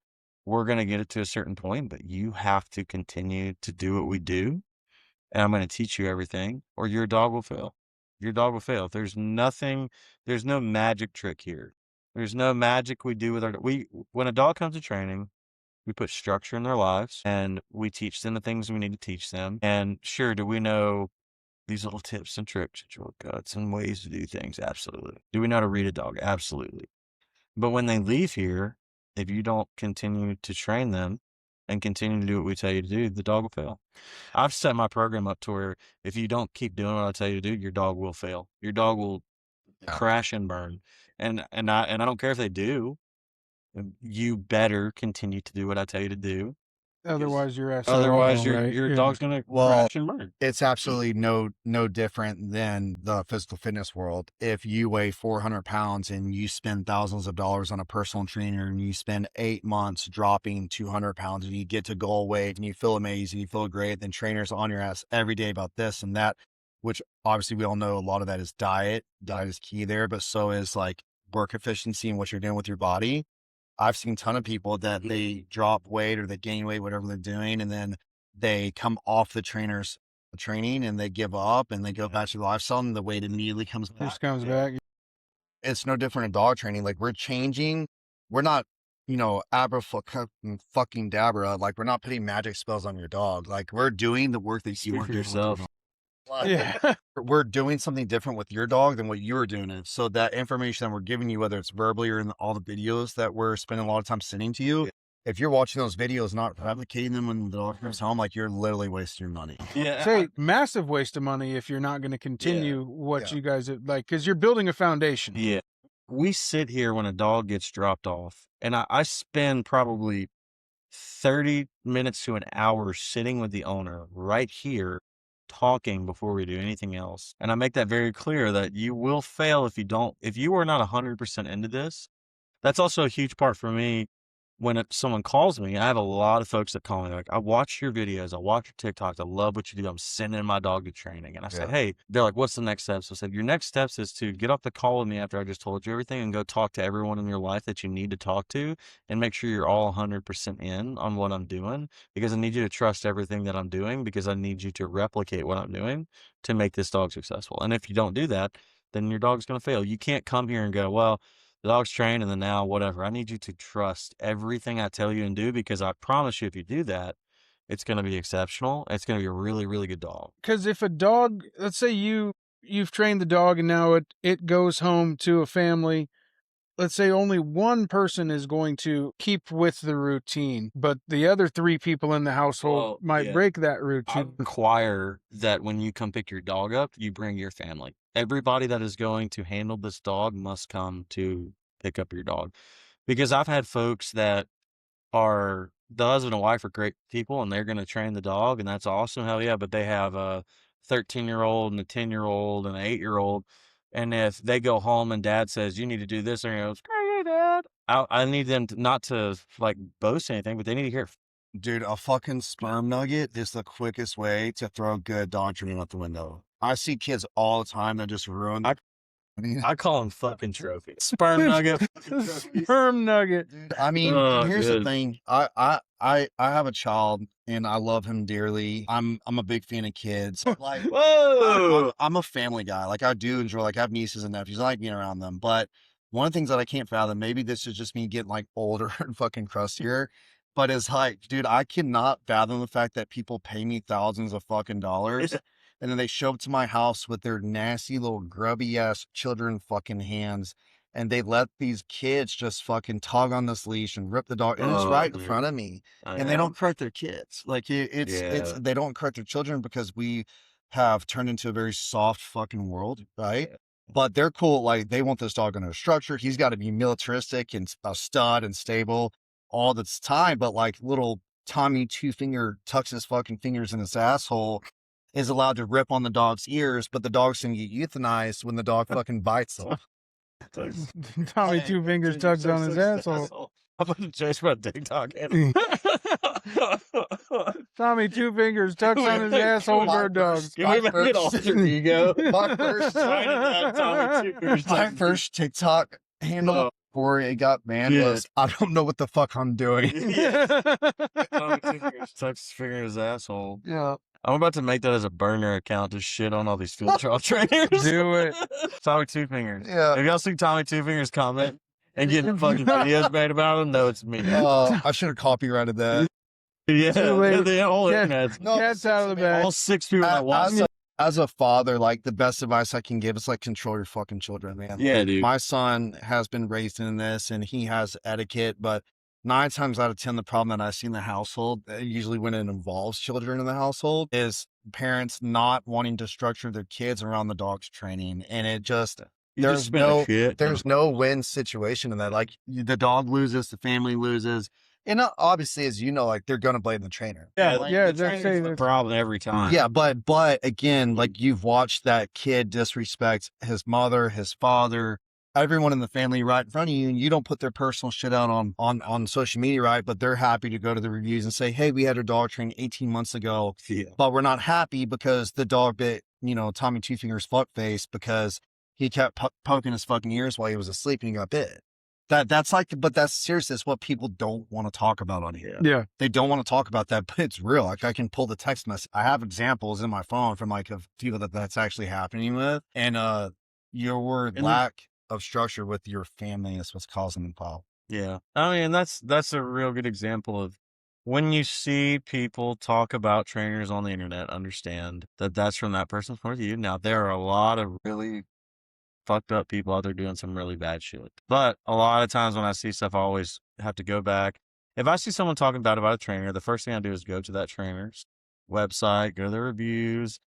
we're going to get it to a certain point, but you have to continue to do what we do. And I'm going to teach you everything, or your dog will fail. Your dog will fail. There's no magic trick here. There's no magic we do with when a dog comes to training, we put structure in their lives and we teach them the things we need to teach them. And sure, do we know these little tips and tricks and shortcuts and ways to do things? Absolutely. Do we know how to read a dog? Absolutely. But when they leave here, if you don't continue to train them and continue to do what we tell you to do, the dog will fail. I've set my program up to where if you don't keep doing what I tell you to do, your dog will fail. Your dog will crash and burn. And I don't care if they do. You better continue to do what I tell you to do. Otherwise, your SOL, Otherwise, right? your Yeah. dog's gonna Well, crash and burn. it's absolutely no different than the physical fitness world. If you weigh 400 pounds and you spend thousands of dollars on a personal trainer and you spend 8 months dropping 200 pounds and you get to goal weight and you feel amazing, you feel great, then trainers on your ass every day about this and that, which obviously we all know a lot of that is diet. Diet is key there, but so is like work efficiency and what you're doing with your body. I've seen a ton of people that they drop weight or they gain weight, whatever they're doing, and then they come off the trainer's training and they give up and they go back to the lifestyle and the weight immediately comes back. Just comes back. It's no different in dog training. Like, we're changing. We're not, fucking dabra. Like, we're not putting magic spells on your dog. Like, we're doing the work that you Speak were for doing with your yourself. dog. Yeah. We're doing something different with your dog than what you were doing. And so that information that we're giving you, whether it's verbally or in all the videos that we're spending a lot of time sending to you, if you're watching those videos, not replicating them when the dog comes home, like, you're literally wasting your money. Yeah. Say massive waste of money if you're not going to continue what you guys have, like, because you're building a foundation. Yeah. We sit here when a dog gets dropped off, and I spend probably 30 minutes to an hour sitting with the owner right here talking before we do anything else. And I make that very clear that you will fail if you are not 100% into this. That's also a huge part for me when someone calls me, I have a lot of folks that call me like, I watch your videos, I watch your TikToks, I love what you do. I'm sending my dog to training. And I say, Yeah. hey, they're like, what's the next steps? I said, your next steps is to get off the call with me after I just told you everything and go talk to everyone in your life that you need to talk to and make sure you're all 100% in on what I'm doing, because I need you to trust everything that I'm doing, because I need you to replicate what I'm doing to make this dog successful. And if you don't do that, then your dog's going to fail. You can't come here and go, well, the dog's trained and then now whatever. I need you to trust everything I tell you and do, because I promise you, if you do that, it's going to be exceptional. It's going to be a really, really good dog. Because if a dog, let's say you've trained the dog and now it goes home to a family, let's say only one person is going to keep with the routine, but the other 3 people in the household might break that I routine. require that when you come pick your dog up, you bring your family. Everybody that is going to handle this dog must come to pick up your dog, because I've had folks that are the husband and wife are great people and they're going to train the dog, and that's awesome. Hell yeah. But they have a 13-year-old and a 10-year-old and an 8-year-old. And if they go home and dad says, you need to do this, or, screw you, dad. I need them to, not to like boast anything, but they need to hear. Dude, a fucking sperm nugget is the quickest way to throw good dog training out the window. I see kids all the time that just ruin. I call them fucking trophies. Sperm nugget. Sperm nugget. Dude, I mean, here's the thing. I have a child and I love him dearly. I'm a big fan of kids. Like, Whoa. I'm a family guy. Like, I do enjoy, like, I have nieces and nephews. I like being around them. But one of the things that I can't fathom, maybe this is just me getting like older and fucking crustier, but it's like, dude, I cannot fathom the fact that people pay me thousands of fucking dollars and then they show up to my house with their nasty little grubby ass children fucking hands, and they let these kids just fucking tug on this leash and rip the dog, and it's right in front of me. And they don't correct their kids. Like it's they don't correct their children because we have turned into a very soft fucking world, right? But they're cool. Like, they want this dog in a structure. He's got to be militaristic and a stud and stable all this time. But like little Tommy Two Finger tucks his fucking fingers in his asshole, is allowed to rip on the dog's ears, but the dog's gonna get euthanized when the dog fucking bites them. Tommy Two Fingers tugs on his asshole. I'm gonna chase my TikTok. Tommy Two Fingers tucks on his asshole for a dog. Can we make it alter ego? My first TikTok handle before it got banned was, I don't know what the fuck I'm doing. Tommy Two Fingers tucks his finger in his asshole. Yeah. I'm about to make that as a burner account to shit on all these field trial trainers. Do it. Tommy Two Fingers. Yeah. If y'all see Tommy Two Fingers comment and getting fucking videos made about him, no, it's me. I should have copyrighted that. Yeah, late. the whole internet. Cat's out of the bag. All 6 people that watch me. As a father, like, the best advice I can give is like, control your fucking children, man. Yeah, dude. My son has been raised in this and he has etiquette, but 9 times out of 10, the problem that I see in the household, usually when it involves children in the household, is parents not wanting to structure their kids around the dog's training. And it just, there's no win situation in that. Like, the dog loses, the family loses. And obviously, as you know, like, they're going to blame the trainer. Yeah, Like, yeah, the that's trainer's the problem every time. Yeah, but again, like, you've watched that kid disrespect his mother, his father, everyone in the family right in front of you, and you don't put their personal shit out on social media, right? But they're happy to go to the reviews and say, hey, we had our dog trained 18 months ago, but we're not happy because the dog bit, Tommy Two Fingers fuck face because he kept poking his fucking ears while he was asleep and he got bit. That's like, but that's serious. That's what people don't want to talk about on here. Yeah. They don't want to talk about that, but it's real. Like, I can pull the text message. I have examples in my phone from like of people that's actually happening with. And your lack of structure with your family is what's causing the problem. Yeah. I mean, that's a real good example of when you see people talk about trainers on the internet, understand that that's from that person's point of view. Now, there are a lot of really fucked up people out there doing some really bad shit. But a lot of times when I see stuff, I always have to go back. If I see someone talking bad about a trainer, the first thing I do is go to that trainer's website, go to the reviews,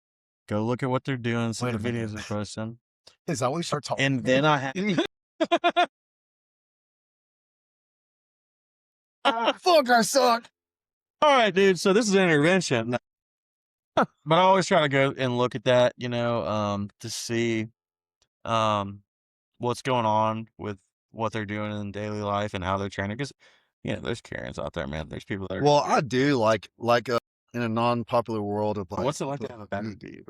go look at what they're doing, see the videos they're posting. Is that when we start talking? And then I have... Fuck, I suck. All right, dude. So this is an intervention. But I always try to go and look at that, to see what's going on with what they're doing in daily life and how they're training. Because Yeah, there's Karens out there, man. There's people that are. Well, I do like in a non-popular world of like. What's it like to have a battery beat?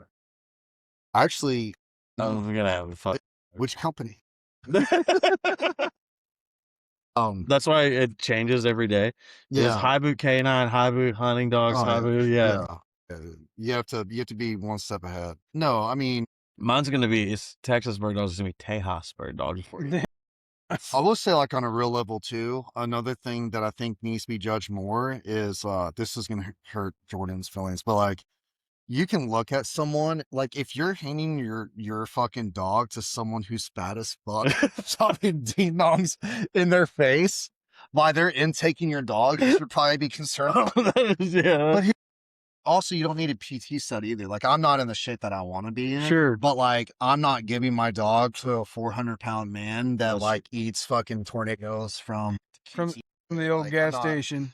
Actually, I'm gonna have a fuck. which company? That's why it changes every day. There's Yeah. high boot canine, high boot hunting dogs, Oh, high boot. Yeah. You have to be one step ahead. No, I mean, Mine's gonna be it's Texas bird dogs. It's gonna be Tejas bird dogs for you. I will say, like, on a real level too, another thing that I think needs to be judged more is this is gonna hurt Jordan's feelings, but like you can look at someone like if you're handing your fucking dog to someone who's fat as fuck, shoving ding dongs in their face while they're intaking your dog, you should probably be concerned. Yeah. But also, you don't need a PT study either. Like, I'm not in the shit that I want to be in. Sure. But like, I'm not giving my dog to a 400-pound man that like eats fucking tornadoes from the old like, gas I'm not- station.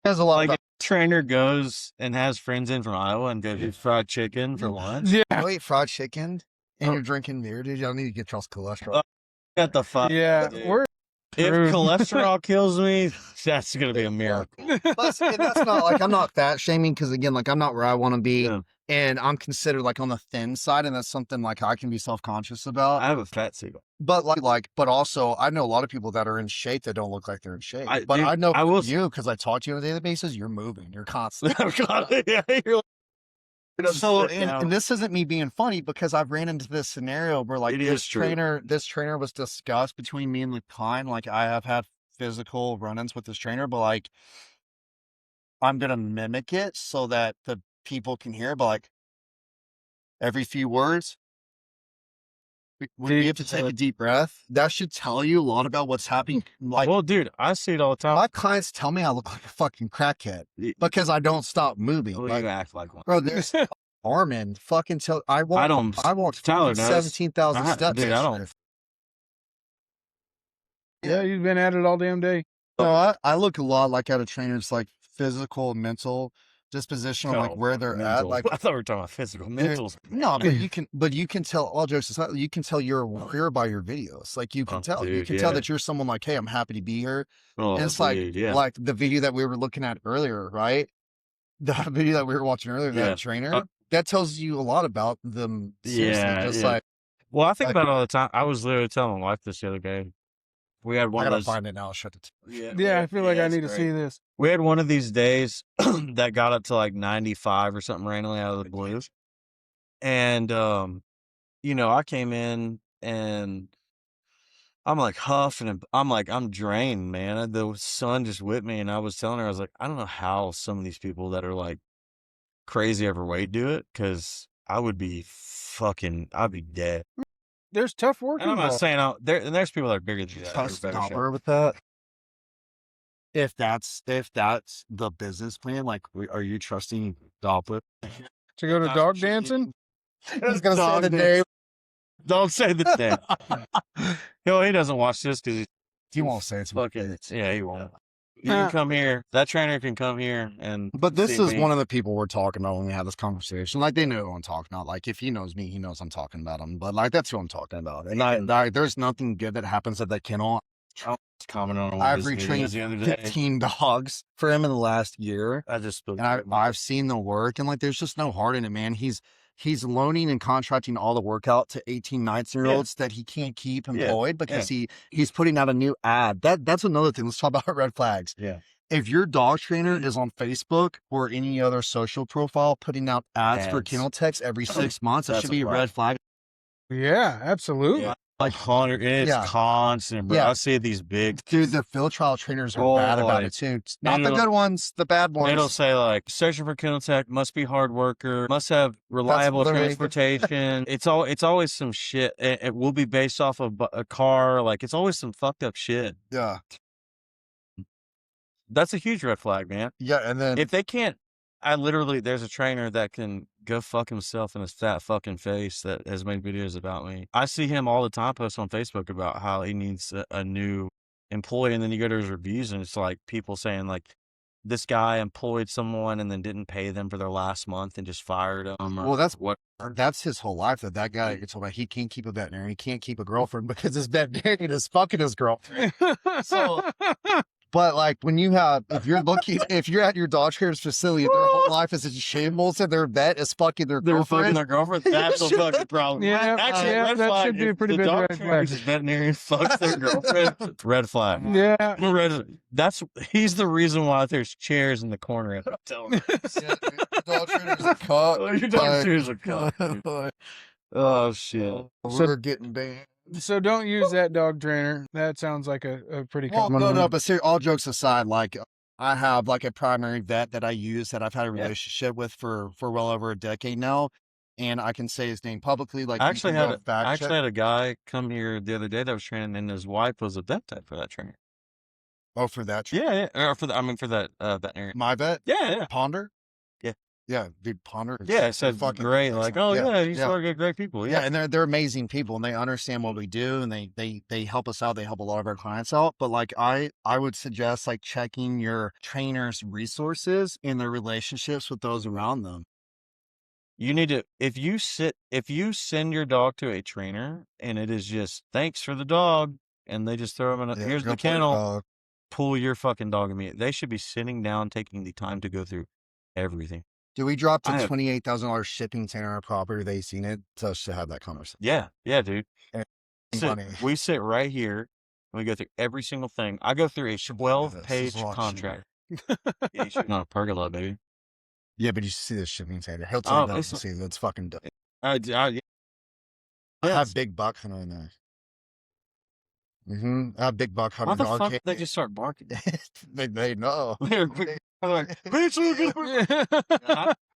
There's a lot Like of if a trainer goes and has friends in from Iowa and goes eat fried chicken for lunch. Yeah. you eat fried chicken and you're drinking beer, dude. Y'all need to get y'all's cholesterol. Got the fuck. Yeah. dude. We're If True. cholesterol kills me, that's gonna be a miracle. But and that's not like I'm not fat shaming because again, like I'm not where I want to be, Yeah. and I'm considered like on the thin side, and that's something like I can be self-conscious about. I have a fat seagull. But but also I know a lot of people that are in shape that don't look like they're in shape. Dude, I know I will you because I talk to you on a daily basis. You're moving. You're constantly. yeah, you're like, So sit down. and this isn't me being funny because I've ran into this scenario where like It is true. this trainer was discussed between me and the client. Like I have had physical run-ins with this trainer, but like I'm gonna mimic it so that the people can hear. But like every few words, we have to take a deep breath. That should tell you a lot about what's happening. Like well, dude, I see it all the time. my clients tell me I look like a fucking crackhead because I don't stop moving. Well, Like, you act like one. bro, there's Armin fucking tell I walked Tyler knows. 17,000 steps. Dude, I don't. yesterday. Yeah, you've been at it all damn day. No, I look a lot like at a trainer's like physical, mental disposition of like where they're at. Mentals. Like I thought we were talking about physical. Mentals. no, but you can tell all jokes aside, you can tell you're a warrior by your videos. Like you can tell. You dude, can tell that you're someone like, hey, I'm happy to be here. Oh, And it's like dude, yeah. like the video that we were looking at earlier, right? The video that we were watching earlier, Yeah. that trainer, that tells you a lot about them. Seriously, Yeah, just yeah. like Well, I think like- about it all the time. I was literally telling my wife this the other day. We had I one gotta of those. find it now. Shut it. Yeah, I feel like I it's need to great. see this. We had one of these days that got up to like 95 or something randomly out of the blue. And, I came in and I'm like huffing and I'm drained, man. The sun just whipped me. And I was telling her, I was like, I don't know how some of these people that are like crazy overweight do it. Cause I'd be dead. There's tough work And I'm not involved. saying there's people that are bigger than you. that are Trust better shape. Doppler with that. If that's the business plan, like, are you trusting Doppler? To go to dog dancing? I was gonna say Dog the dance. name. Don't say the name. He doesn't watch this because He won't say it's fucking, yeah, he won't. You can come here. That trainer can come here and. But this see is me. one of the people we're talking about when we have this conversation. Like they know who I'm talking about. Like if he knows me, he knows I'm talking about him. But like that's who I'm talking about. And there's nothing good that happens that they cannot. Comment on one I've of his retrained videos the other day. 15 dogs for him in the last year. I just spoke. And I've seen the work and like there's just no heart in it, man. He's loaning and contracting all the workout to 18, 19-year-olds that he can't keep employed because he's putting out a new ad. That's another thing. Let's talk about red flags. Yeah. If your dog trainer is on Facebook or any other social profile putting out ads for kennel techs every 6 months, that That's should a be a red flag. Yeah, absolutely. Yeah. Like 100, it's constant, bro. Yeah. I see these big. Dude, the field trial trainers are bad about it too. Not the good ones, the bad ones. It'll say like searching for kennel tech, must be hard worker, must have reliable literally- transportation. It's always some shit. It will be based off of a car. Like it's always some fucked up shit. Yeah. That's a huge red flag, man. Yeah, and then If they can't, there's a trainer that can go fuck himself in his fat fucking face that has made videos about me. I see him all the time post on Facebook about how he needs a new employee. And then you go to his reviews and it's like people saying like, this guy employed someone and then didn't pay them for their last month and just fired them. Well, that's what. that's his whole life. That guy gets told about he can't keep a veterinarian, he can't keep a girlfriend because his veterinarian is fucking his girlfriend. So, But like when you have, if you're at your dog trainer's facility, their whole life is in shambles and their vet is fucking their girlfriend. That's a fucking problem. Yeah, Actually, yeah, red that flag. should be a If pretty the big dog red trainer flag. who's a veterinarian fucks their girlfriend. Red flag. Yeah. He's the reason why there's chairs in the corner. I'm telling you. Yeah, dude, your dog trainer's a cuck. Oh, your dog trainer's a cuck, dude. Oh shit. We're getting banned. So don't use that dog trainer. That sounds like a pretty Well, common one. no, but all jokes aside, like I have like a primary vet that I use that I've had a relationship with for well over a decade now, and I can say his name publicly. Like I you actually can go had fact check. a guy come here the other day that was training, and his wife was a vet tech for that trainer. Oh, for that. Yeah. Or for that veterinarian. My vet. Yeah. Ponder. Yeah. Yeah, dude, Ponder. Yeah, it said fucking great. amazing. Like, oh Yeah, you still get great people. Yeah, and they're amazing people, and they understand what we do, and they help us out. They help a lot of our clients out. But like I would suggest like checking your trainer's resources and their relationships with those around them. You need to if you send your dog to a trainer and it is just thanks for the dog and they just throw him in here's the kennel, pull your fucking dog immediately. They should be sitting down, taking the time to go through everything. Do we drop to $28,000 shipping to our property? They seen it to us to have that conversation. Yeah, dude. Funny. We sit right here and we go through every single thing. I go through a 12-page contract. Yeah, you should not pergola, baby. Yeah, but you should see the shipping container. He'll tell you that. See, that's fucking dope. I have big buck hunter in there. I have big buck hunter. Why the fuck did they just start barking? they know. They're like,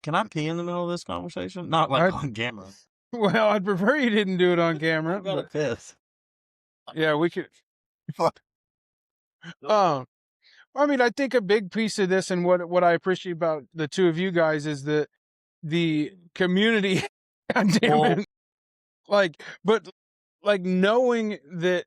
can I pee in the middle of this conversation? Not like on camera. Well, I'd prefer you didn't do it on camera. I'm gonna piss. Yeah, we could. I mean, I think a big piece of this and what I appreciate about the two of you guys is the community. God damn it. But knowing that,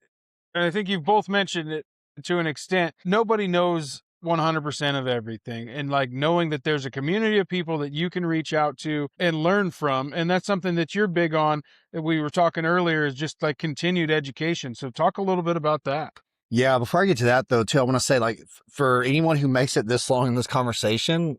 and I think you've both mentioned it to an extent, nobody knows 100% of everything. And like knowing that there's a community of people that you can reach out to and learn from. And that's something that you're big on that we were talking earlier is just like continued education. So talk a little bit about that. Yeah, before I get to that though, too, I want to say like for anyone who makes it this long in this conversation,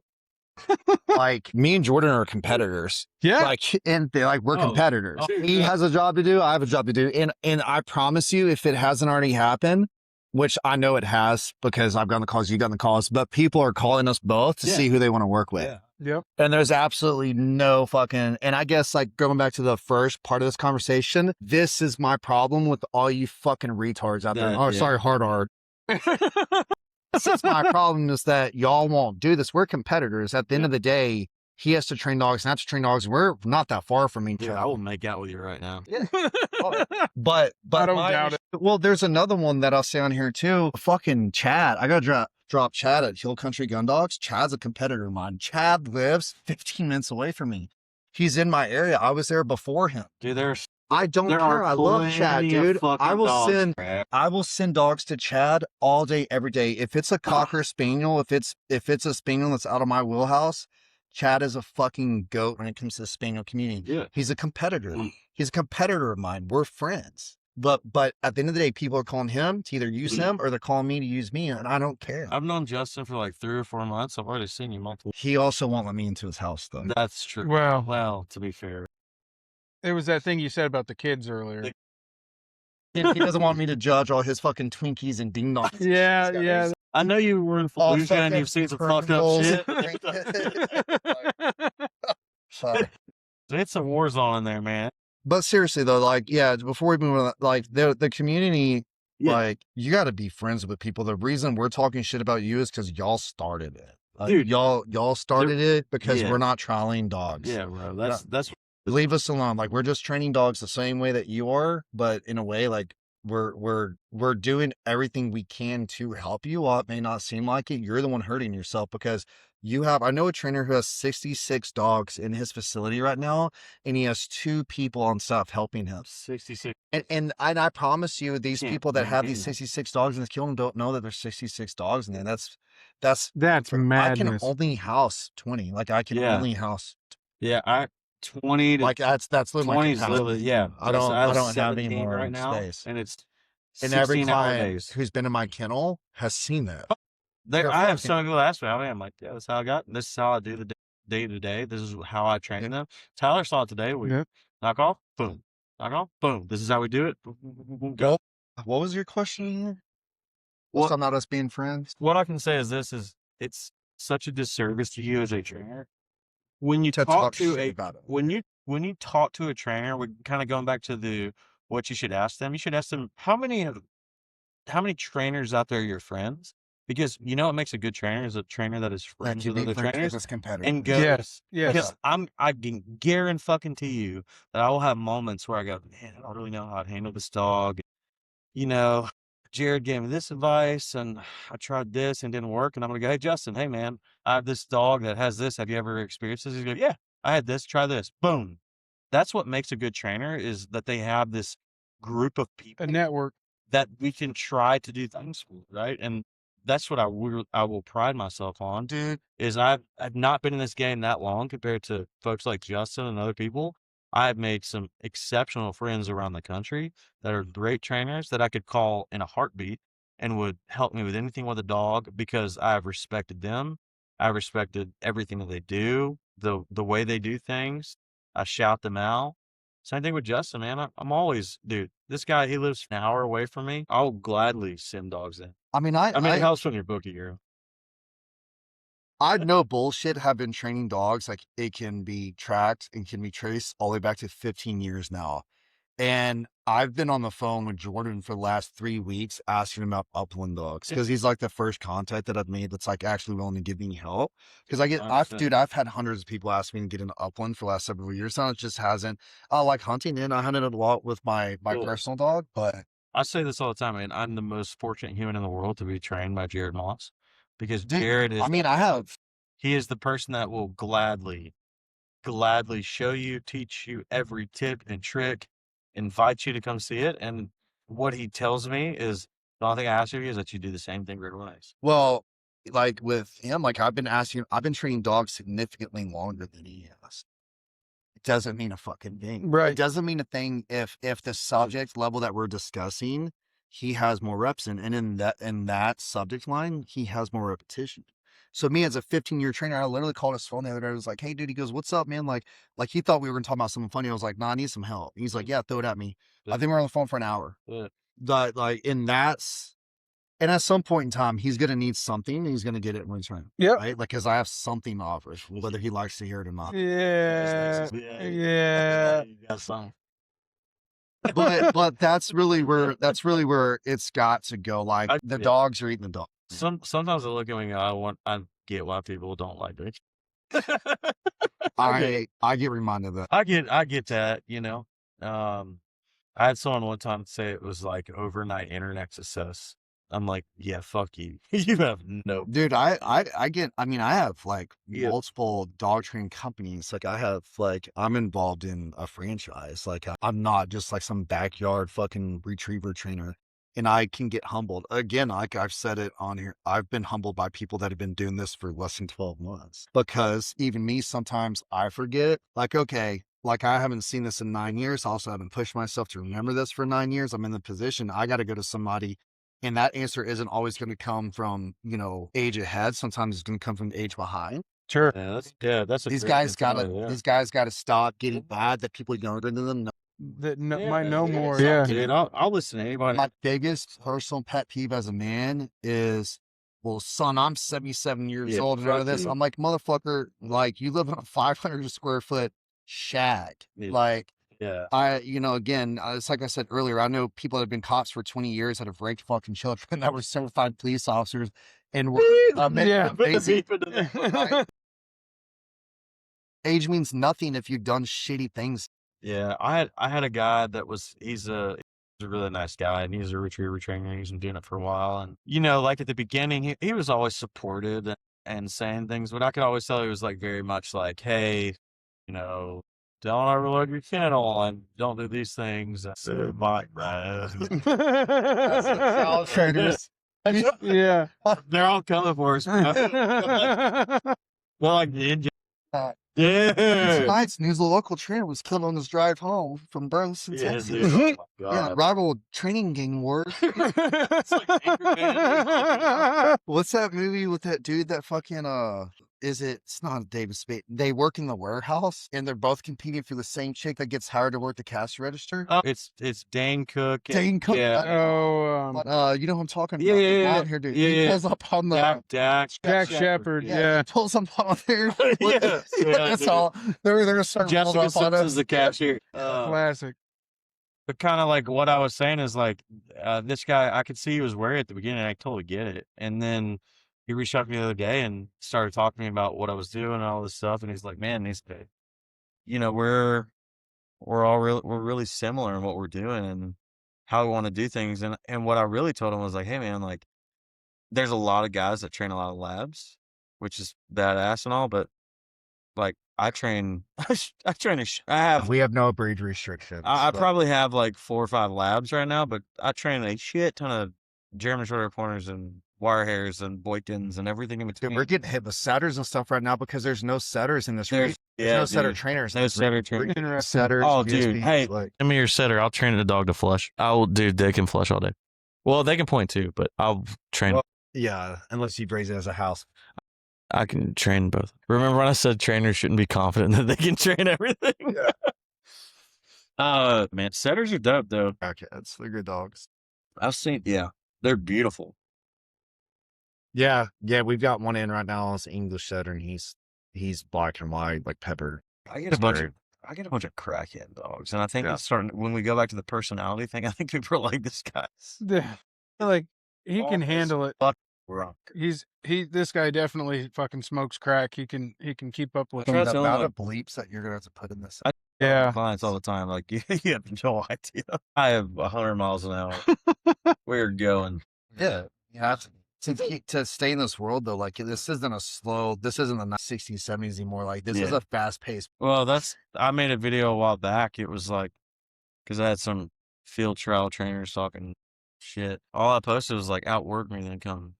like me and Jordan are competitors. Yeah. We're competitors. He has a job to do. I have a job to do. And I promise you, if it hasn't already happened, which I know it has because I've gotten the calls, you've gotten the calls, but people are calling us both to see who they want to work with. Yeah. Yep. And there's absolutely no fucking, and I guess like going back to the first part of this conversation, this is my problem with all you fucking retards out there. Sorry, hard art. This is my problem is that y'all won't do this. We're competitors. At the end of the day, he has to train dogs and I have to train dogs. We're not that far from each other. I will make out with you right now. Yeah. But I don't doubt it. Well, there's another one that I'll say on here too. Fucking Chad. I gotta drop Chad at Hill Country Gun Dogs. Chad's a competitor of mine. Chad lives 15 minutes away from me. He's in my area. I was there before him. Dude, I don't care. I love Chad, dude. I will send dogs to Chad all day, every day. If it's a cocker spaniel, if it's a spaniel that's out of my wheelhouse, Chad is a fucking goat when it comes to the spaniel community. Yeah. He's a competitor. He's a competitor of mine. We're friends. But at the end of the day, people are calling him to either use him or they're calling me to use me, and I don't care. I've known Justin for like 3 or 4 months. I've already seen you multiple. He also won't let me into his house, though. That's true. Well, to be fair. It was that thing you said about the kids earlier. He doesn't want me to judge all his fucking Twinkies and ding dongs. Yeah. I know you were in Fallujah and you've seen some fucked up shit. Sorry. It's a war zone in there, man. But seriously though, like, yeah, before we move on, like the community, like you got to be friends with people. The reason we're talking shit about you is because y'all started it. Like, dude, y'all started it because we're not trialing dogs. Yeah, bro. That's leave us alone. Like we're just training dogs the same way that you are, but in a way, like we're doing everything we can to help you. While it may not seem like it, you're the one hurting yourself because I know a trainer who has 66 dogs in his facility right now, and he has 2 people on staff helping him. 66. And I promise you, these people that have these 66 dogs in this kennel don't know that there's 66 dogs in there. That's madness. I can only house 20. Like I can only house. Yeah, 20 to like that's literally 20 literally, I don't have any more right now, space. And it's and every client nowadays who's been in my kennel has seen that. I have some people ask me, I'm like, yeah, that's how I got. This is how I do the day to day. This is how I train them. Tyler saw it today. We knock off, boom, knock off, boom. This is how we do it. Boom, boom, boom, boom, go. What was your question? Well, What's not us being friends? What I can say is this: is it's such a disservice to you as a trainer when you talk to a when you talk to a trainer. We're kind of going back to what you should ask them. You should ask them how many trainers out there are your friends, because you know what makes a good trainer is a trainer that is friends with other trainers and goes. Because I can guarantee you that I will have moments where I go, man, I don't really know how to handle this dog. You know, Jared gave me this advice and I tried this and it didn't work. And I'm going to go, hey, Justin, hey, man, I have this dog that has this. Have you ever experienced this? He's going, yeah, I had this. Try this. Boom. That's what makes a good trainer, is that they have this group of people, a network that we can try to do things with, right? And that's what I will pride myself on, dude. Is I've not been in this game that long compared to folks like Justin and other people. I've made some exceptional friends around the country that are great trainers that I could call in a heartbeat and would help me with anything with a dog, because I've respected them. I respected everything that they do, the way they do things. I shout them out. Same thing with Justin, man. I'm always, dude, this guy, he lives an hour away from me. I'll gladly send dogs in. I mean, it helps when you're bookie hero. I no bullshit have been training dogs. Like, it can be tracked and can be traced all the way back to 15 years now. And I've been on the phone with Jordan for the last 3 weeks asking him about upland dogs, because he's like the first contact that I've made that's like actually willing to give me help. Because I've had hundreds of people ask me to get into upland for the last several years now. It just hasn't. I like hunting, and I hunted a lot with my personal dog. But I say this all the time, man. I'm the most fortunate human in the world to be trained by Jared Moss, because dude, Jared is. I mean, he is the person that will gladly show you, teach you every tip and trick, invite you to come see it. And what he tells me is, the only thing I ask of you is that you do the same thing right away. Well, like with him, like I've been training dogs significantly longer than he has. It doesn't mean a fucking thing. Right. It doesn't mean a thing if the subject level that we're discussing, he has more reps in, and in that subject line, he has more repetition. So me as a 15-year trainer, I literally called his phone the other day. I was like, hey, dude, he goes, what's up, man? Like he thought we were going to talk about something funny. I was like, nah, I need some help. He's like, yeah, throw it at me. I think we're on the phone for an hour. But and at some point in time, he's going to need something. He's going to get it when he's training. Yeah. Right? Like, because I have something to offer, whether he likes to hear it or not. Yeah. But that's really where it's got to go. Like, the dogs are eating the dog. Sometimes I look at me, I get why people don't like it. I get reminded of that. I get that, you know. I had someone one time say it was like overnight internet success. I'm like, yeah, fuck you. You have no. Dude, I have like multiple dog training companies. Like, I'm involved in a franchise. Like, I'm not just like some backyard fucking retriever trainer. And I can get humbled. Again, like I've said it on here, I've been humbled by people that have been doing this for less than 12 months. Because even me, sometimes I forget. Like, okay, like I haven't seen this in 9 years. I also haven't pushed myself to remember this for 9 years. I'm in the position, I got to go to somebody. And that answer isn't always going to come from, age ahead. Sometimes it's going to come from age behind. Sure. That's these guys got to stop getting bad that people younger than them know. That might know more. Yeah, dude, I'll listen to anybody. My biggest personal pet peeve as a man is, well, son, I'm 77 years old and none of this. I'm like, motherfucker, like, you live in a 500 square foot shack. Like, again, it's like I said earlier, I know people that have been cops for 20 years that have raped fucking children that were certified police officers and were amazing. Age means nothing if you've done shitty things. Yeah, I had a guy that he's a really nice guy, and he's a retriever trainer, and he's been doing it for a while. And, like at the beginning, he was always supportive and saying things, but I could always tell he was like very much like, hey, don't overload your channel and don't do these things. I said, Mike, right? Traders. Yeah. They're all coming for us. Well, like the engine. Yeah. Tonight's news, a local trainer was killed on his drive home from Burleson, Yeah, Texas. dude. Oh my Yeah, God. rival training gang wars. It's like Angry Man. What's that movie with that dude that fucking it's not David Spade. They work in the warehouse and they're both competing for the same chick that gets hired to work the cash register. It's Dane Cook. Dane Cook. Yeah. Oh, You know who I'm talking Yeah, about? yeah, The yeah. blonde hair dude. Yeah, He yeah. pulls up on the Jack Shepherd. Yeah. he pulls up on there. Yeah. That's dude. all. They're starting to pull Jessica up on Simpson's us. the cashier. Classic. But kind of like what I was saying is like, this guy, I could see he was worried at the beginning. I totally get it. And then he reached out to me the other day and started talking to me about what I was doing and all this stuff. And he's like, man, we're really similar in what we're doing and how we want to do things. And what I really told him was like, hey man, like there's a lot of guys that train a lot of labs, which is badass and all, but like I train, We have no breed restrictions. I probably have like 4 or 5 labs right now, but I train a shit ton of German short hair pointers and wire hairs and Boytons and everything in between. Dude, we're getting hit with setters and stuff right now because there's no setters in this breed. There's no setter trainers. No setter trainers. Interesting. Setters. Oh, dude. GSPs, Hey, like, send me your setter. I'll train a dog to flush. Dude, they can flush all day. Well, they can point too, but I'll train. yeah, unless you raise it as a house. I can train both. Remember when I said trainers shouldn't be confident that they can train everything? Yeah. Man, setters are dope though. Cats, they're good dogs. I've seen, they're beautiful. Yeah, we've got one in right now. It's an English setter, and he's black and white, like pepper. I get a bunch of crackhead dogs, and I think it's starting. When we go back to the personality thing, I think people are like, this guy's Like he can handle it. Rock. This guy definitely fucking smokes crack. He can keep up with The him. amount of bleeps that you're gonna have to put in this. Yeah. Clients all the time, like you have no idea. I have 100 miles an hour. We're going. Yeah, to stay in this world though, like this isn't the 60s, 70s anymore. Like this is a fast paced. Well, I made a video a while back. It was like, because I had some field trial trainers talking shit. All I posted was like, outwork me, then come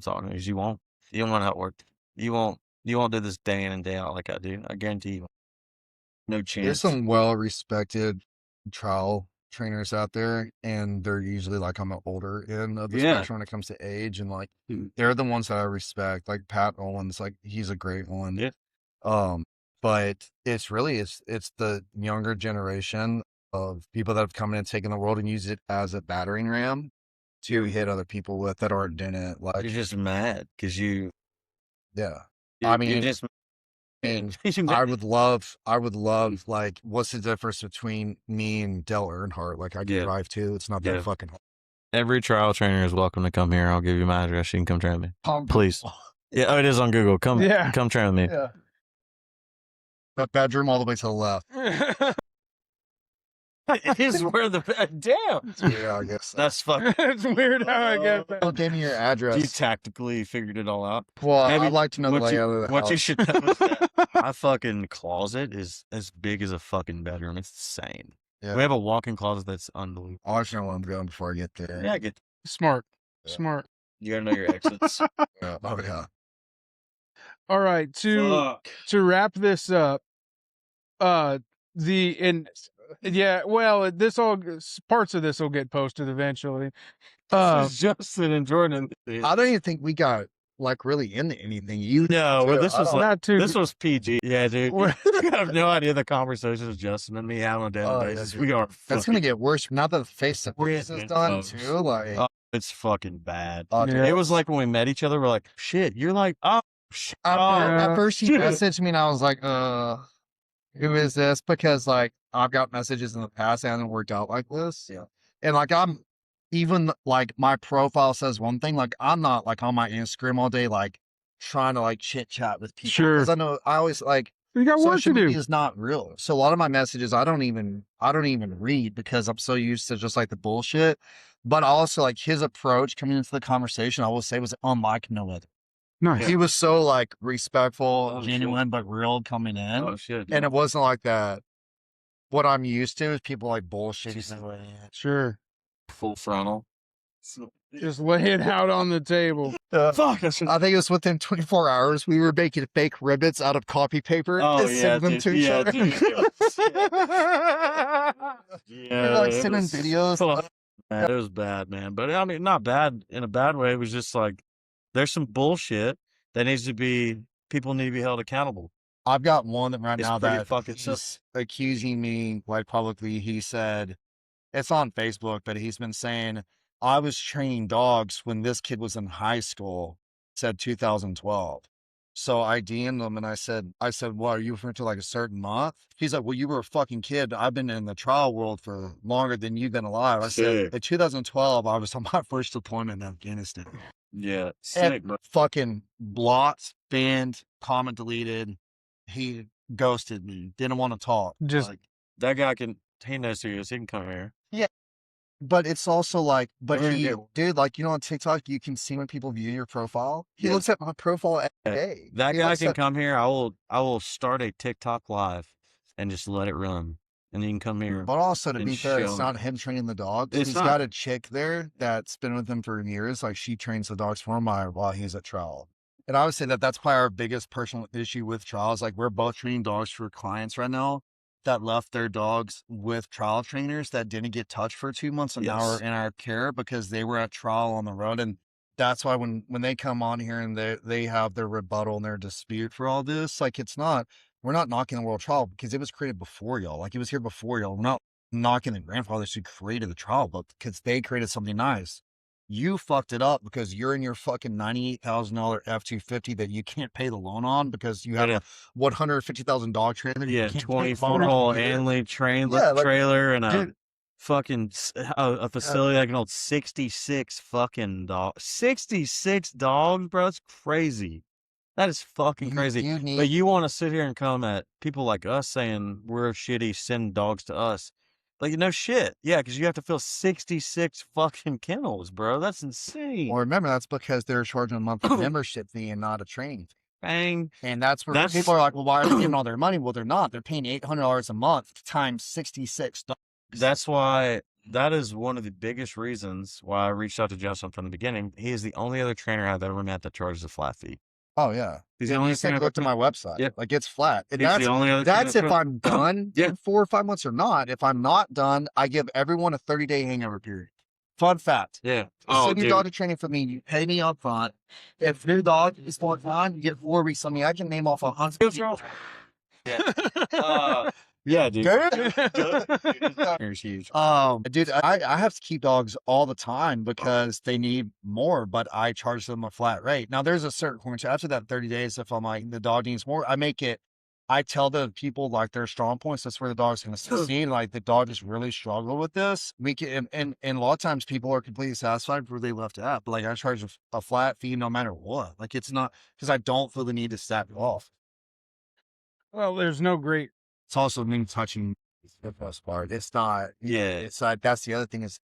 talk to me. You won't want to outwork. You won't do this day in and day out like I do. I guarantee you. No chance. There's some well respected trial trainers out there, and they're usually like on the older end of the spectrum when it comes to age, and like they're the ones that I respect. Like Pat Owens, like he's a great one. Yeah. But it's the younger generation of people that have come in and taken the world and used it as a battering ram to hit other people with that aren't in it. Like you're just mad because you. Yeah. I mean, you're just. And I would love, like, what's the difference between me and Dale Earnhardt? Like, I can drive too. It's not that fucking hard. Every trial trainer is welcome to come here. I'll give you my address. You can come train with me. Please. Yeah, it is on Google. Come train with me. Yeah. That bedroom all the way to the left. It is where damn. Yeah, I guess. That's fucking. It's weird how I get that. Well, give me your address. You tactically figured it all out. Well, I'd like to know the layout of the house. What you should know is that my fucking closet is as big as a fucking bedroom. It's insane. Yeah. We have a walk-in closet that's unbelievable. I want to know where I'm going before I get there. Yeah, I get Smart. Yeah. Smart. You gotta know your exits. Yeah. Oh, yeah. All right. To wrap this up, parts of this will get posted eventually. This is Justin and Jordan. I don't even think we got like really into anything. This was not too. This was PG. Yeah, dude. You have no idea the conversations Justin and me have on a daily basis. We are. That's gonna get worse now that the face to face is done too. Like, it's fucking bad. Yeah. It was like when we met each other, we're like, shit. You're like, oh, shit. At first he messaged me and I was like, who is this? Because like I've got messages in the past that haven't worked out like this. Yeah. And like even like my profile says one thing, like I'm not like on my Instagram all day, like trying to like chit chat with people. Sure. Because I know I always like You got work social to do. media is not real. So a lot of my messages I don't even read because I'm so used to just like the bullshit. But also like his approach coming into the conversation, I will say was unlike no other. Nice. He was so like respectful, genuine, but real coming in. Oh shit. And it wasn't like that. What I'm used to is people like bullshit. Sure. Full frontal. Just lay it out on the table. Fuck. I think it was within 24 hours we were making fake ribbons out of copy paper Oh, and yeah, sending them dude. to each Yeah, other. dude. We Yeah, were like sending videos. Man, it was bad, man. But I mean, not bad in a bad way. It was just like, there's some bullshit that needs to be, people need to be held accountable. I've got one that right It's now pretty that fucking he's accusing me, like publicly. He said, it's on Facebook, but he's been saying, I was training dogs when this kid was in high school, said 2012. So I DM'd him and I said, well, are you referring to like a certain month? He's like, well, you were a fucking kid. I've been in the trial world for longer than you've been alive. I said, Sick. in 2012, I was on my first deployment in Afghanistan. Yeah, sick, And bro. fucking blocked, banned, comment deleted. He ghosted me, didn't want to talk. Just Like, that guy he knows who he is. He can come here. Yeah. But it's also like, I mean, yeah. dude, like, you know, on TikTok, you can see when people view your profile. He Yeah. looks at my profile every Yeah. day. That He guy looks can at- come here. I will start a TikTok live and just let it run. And you can come here. But also, to and be fair, show it's him. not him training the dogs. It's He's not. got a chick there that's been with him for years. Like, she trains the dogs for him while he's at trial. And I would say that that's probably our biggest personal issue with trials. Like, we're both training dogs for clients right now that left their dogs with trial trainers that didn't get touched for 2 months and now Yes. are in our care because they were at trial on the road. And that's why when they come on here and they have their rebuttal and their dispute for all this, like, we're not knocking the world trial because it was created before y'all. Like, it was here before y'all. We're not knocking the grandfathers who created the trial book because they created something nice. You fucked it up because you're in your fucking $98,000 F-250 that you can't pay the loan on because you have a $150,000 trailer. Yeah, You can't pay the 24 loan hole on. Anley Yeah, like, trailer and a dude, fucking a facility that can hold 66 fucking dogs. 66 dogs, bro. It's crazy. That is fucking crazy. But you want to sit here and come at people like us saying we're shitty, send dogs to us. Like, no shit. Yeah, because you have to fill 66 fucking kennels, bro. That's insane. well, remember, that's because they're charging a monthly membership fee and not a training fee. Bang. And that's where people are like, well, why are they getting all their money? Well, they're not. They're paying $800 a month times 66 dogs. That's why, that is one of the biggest reasons why I reached out to Justin from the beginning. He is the only other trainer I've ever met that charges a flat fee. Oh, yeah. He's Yeah, the only you said trainer. go to my website. Yeah. Like, it's flat. And He's the only other that's trainer. if I'm done Yeah. in 4 or 5 months or not. If I'm not done, I give everyone a 30-day hangover period. Fun fact. Yeah. Send your dog to training for me. You pay me up front. If your dog is full time, you get 4 weeks on me. I can name off 100. Yeah. Yeah, dude. Here's huge. Dude, I have to keep dogs all the time because they need more, but I charge them a flat rate. Now, there's a certain point after that 30 days. If I'm like the dog needs more, I tell the people like their strong points. That's where the dog's going to succeed. Like, the dog just really struggle with this. We can, and a lot of times people are completely satisfied where they left it at. But like, I charge a flat fee no matter what. Like, it's not because I don't feel the need to stack it off. well, there's no great. It's also me touching the best part. It's not. Yeah. It's like that's the other thing is,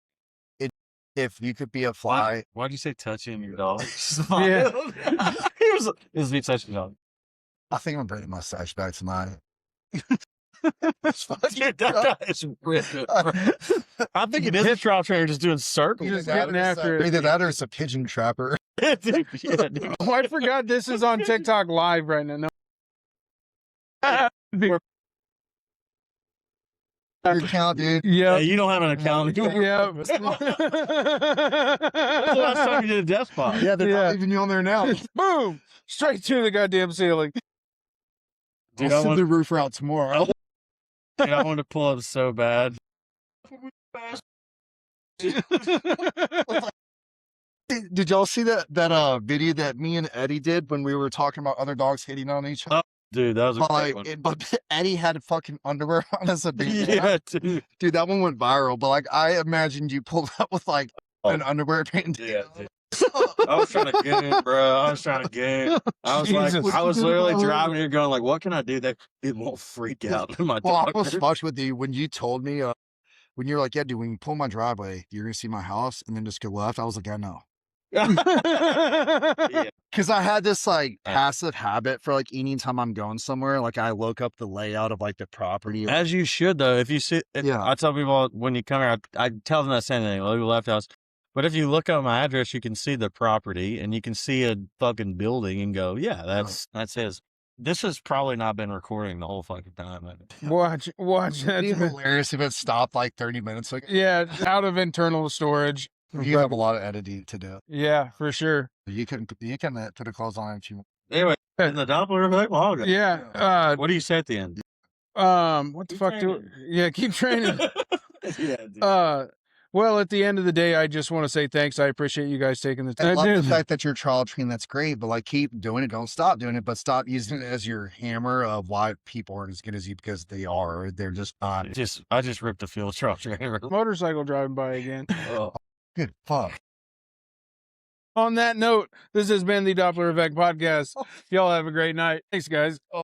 if you could be a fly. Why'd you say touching your dog? Yeah. It was me touching your dog. I think I'm bringing my mustache back tonight. Dude, that guy is ripped. I think it is a trial trainer just doing circles. Just getting after it. Either that or it's a pigeon trapper. Dude, yeah, dude. Oh, I forgot this is on TikTok live right now. Your account, dude. Yeah. Hey, you don't have an account. Yeah. When's the last time you did a death spot? Yeah, they're Yeah. not leaving you on there now. Boom! Straight to the goddamn ceiling. Dude, I'll I send want, the roofer out tomorrow. dude, I wanted to pull up so bad. Did y'all see that video that me and Eddie did when we were talking about other dogs hitting on each other? Dude, that was a But, great like, one. but Eddie had fucking underwear on as a baby. Yeah, dude. Dude, that one went viral. But like, I imagined you pulled up with like an underwear bandana. Yeah, dude. I was trying to get it, bro. I was trying to get it. I was Jesus. like, I was literally driving here going like, what can I do that it won't freak out my Well, I dog? was fucked with you when you told me, when you're like, yeah, dude, when you pull my driveway, you're gonna see my house and then just go left. I was like, I know. Yeah. Cause I had this like passive habit for like anytime I'm going somewhere, like I look up the layout of like the property. As you should though. If you see, Yeah. I tell people when you come here, I tell them that same thing. Look at the left house. But if you look at my address, you can see the property and you can see a fucking building and go, yeah, that's his. This has probably not been recording the whole fucking time. Watch. It'd be That's hilarious if it stopped like 30 minutes ago. yeah, out of internal storage. You have a lot of editing to do. Yeah, for sure. You can put the clothes on if you want. Anyway, in the Doppler effect, well, Yeah. what do you say at the end? What the Keep fuck training. yeah, keep training. Yeah, dude. Well, at the end of the day, I just want to say thanks. I appreciate you guys taking the I time. love the fact that you're trial trained. That's great, but like keep doing it. Don't stop doing it, but stop using it as your hammer of why people aren't as good as you because they are. They're just not. I just ripped the field truck driver. Motorcycle driving by again. Oh. Good fuck. On that note, this has been the Doppler Effect Podcast. Y'all have a great night. Thanks, guys.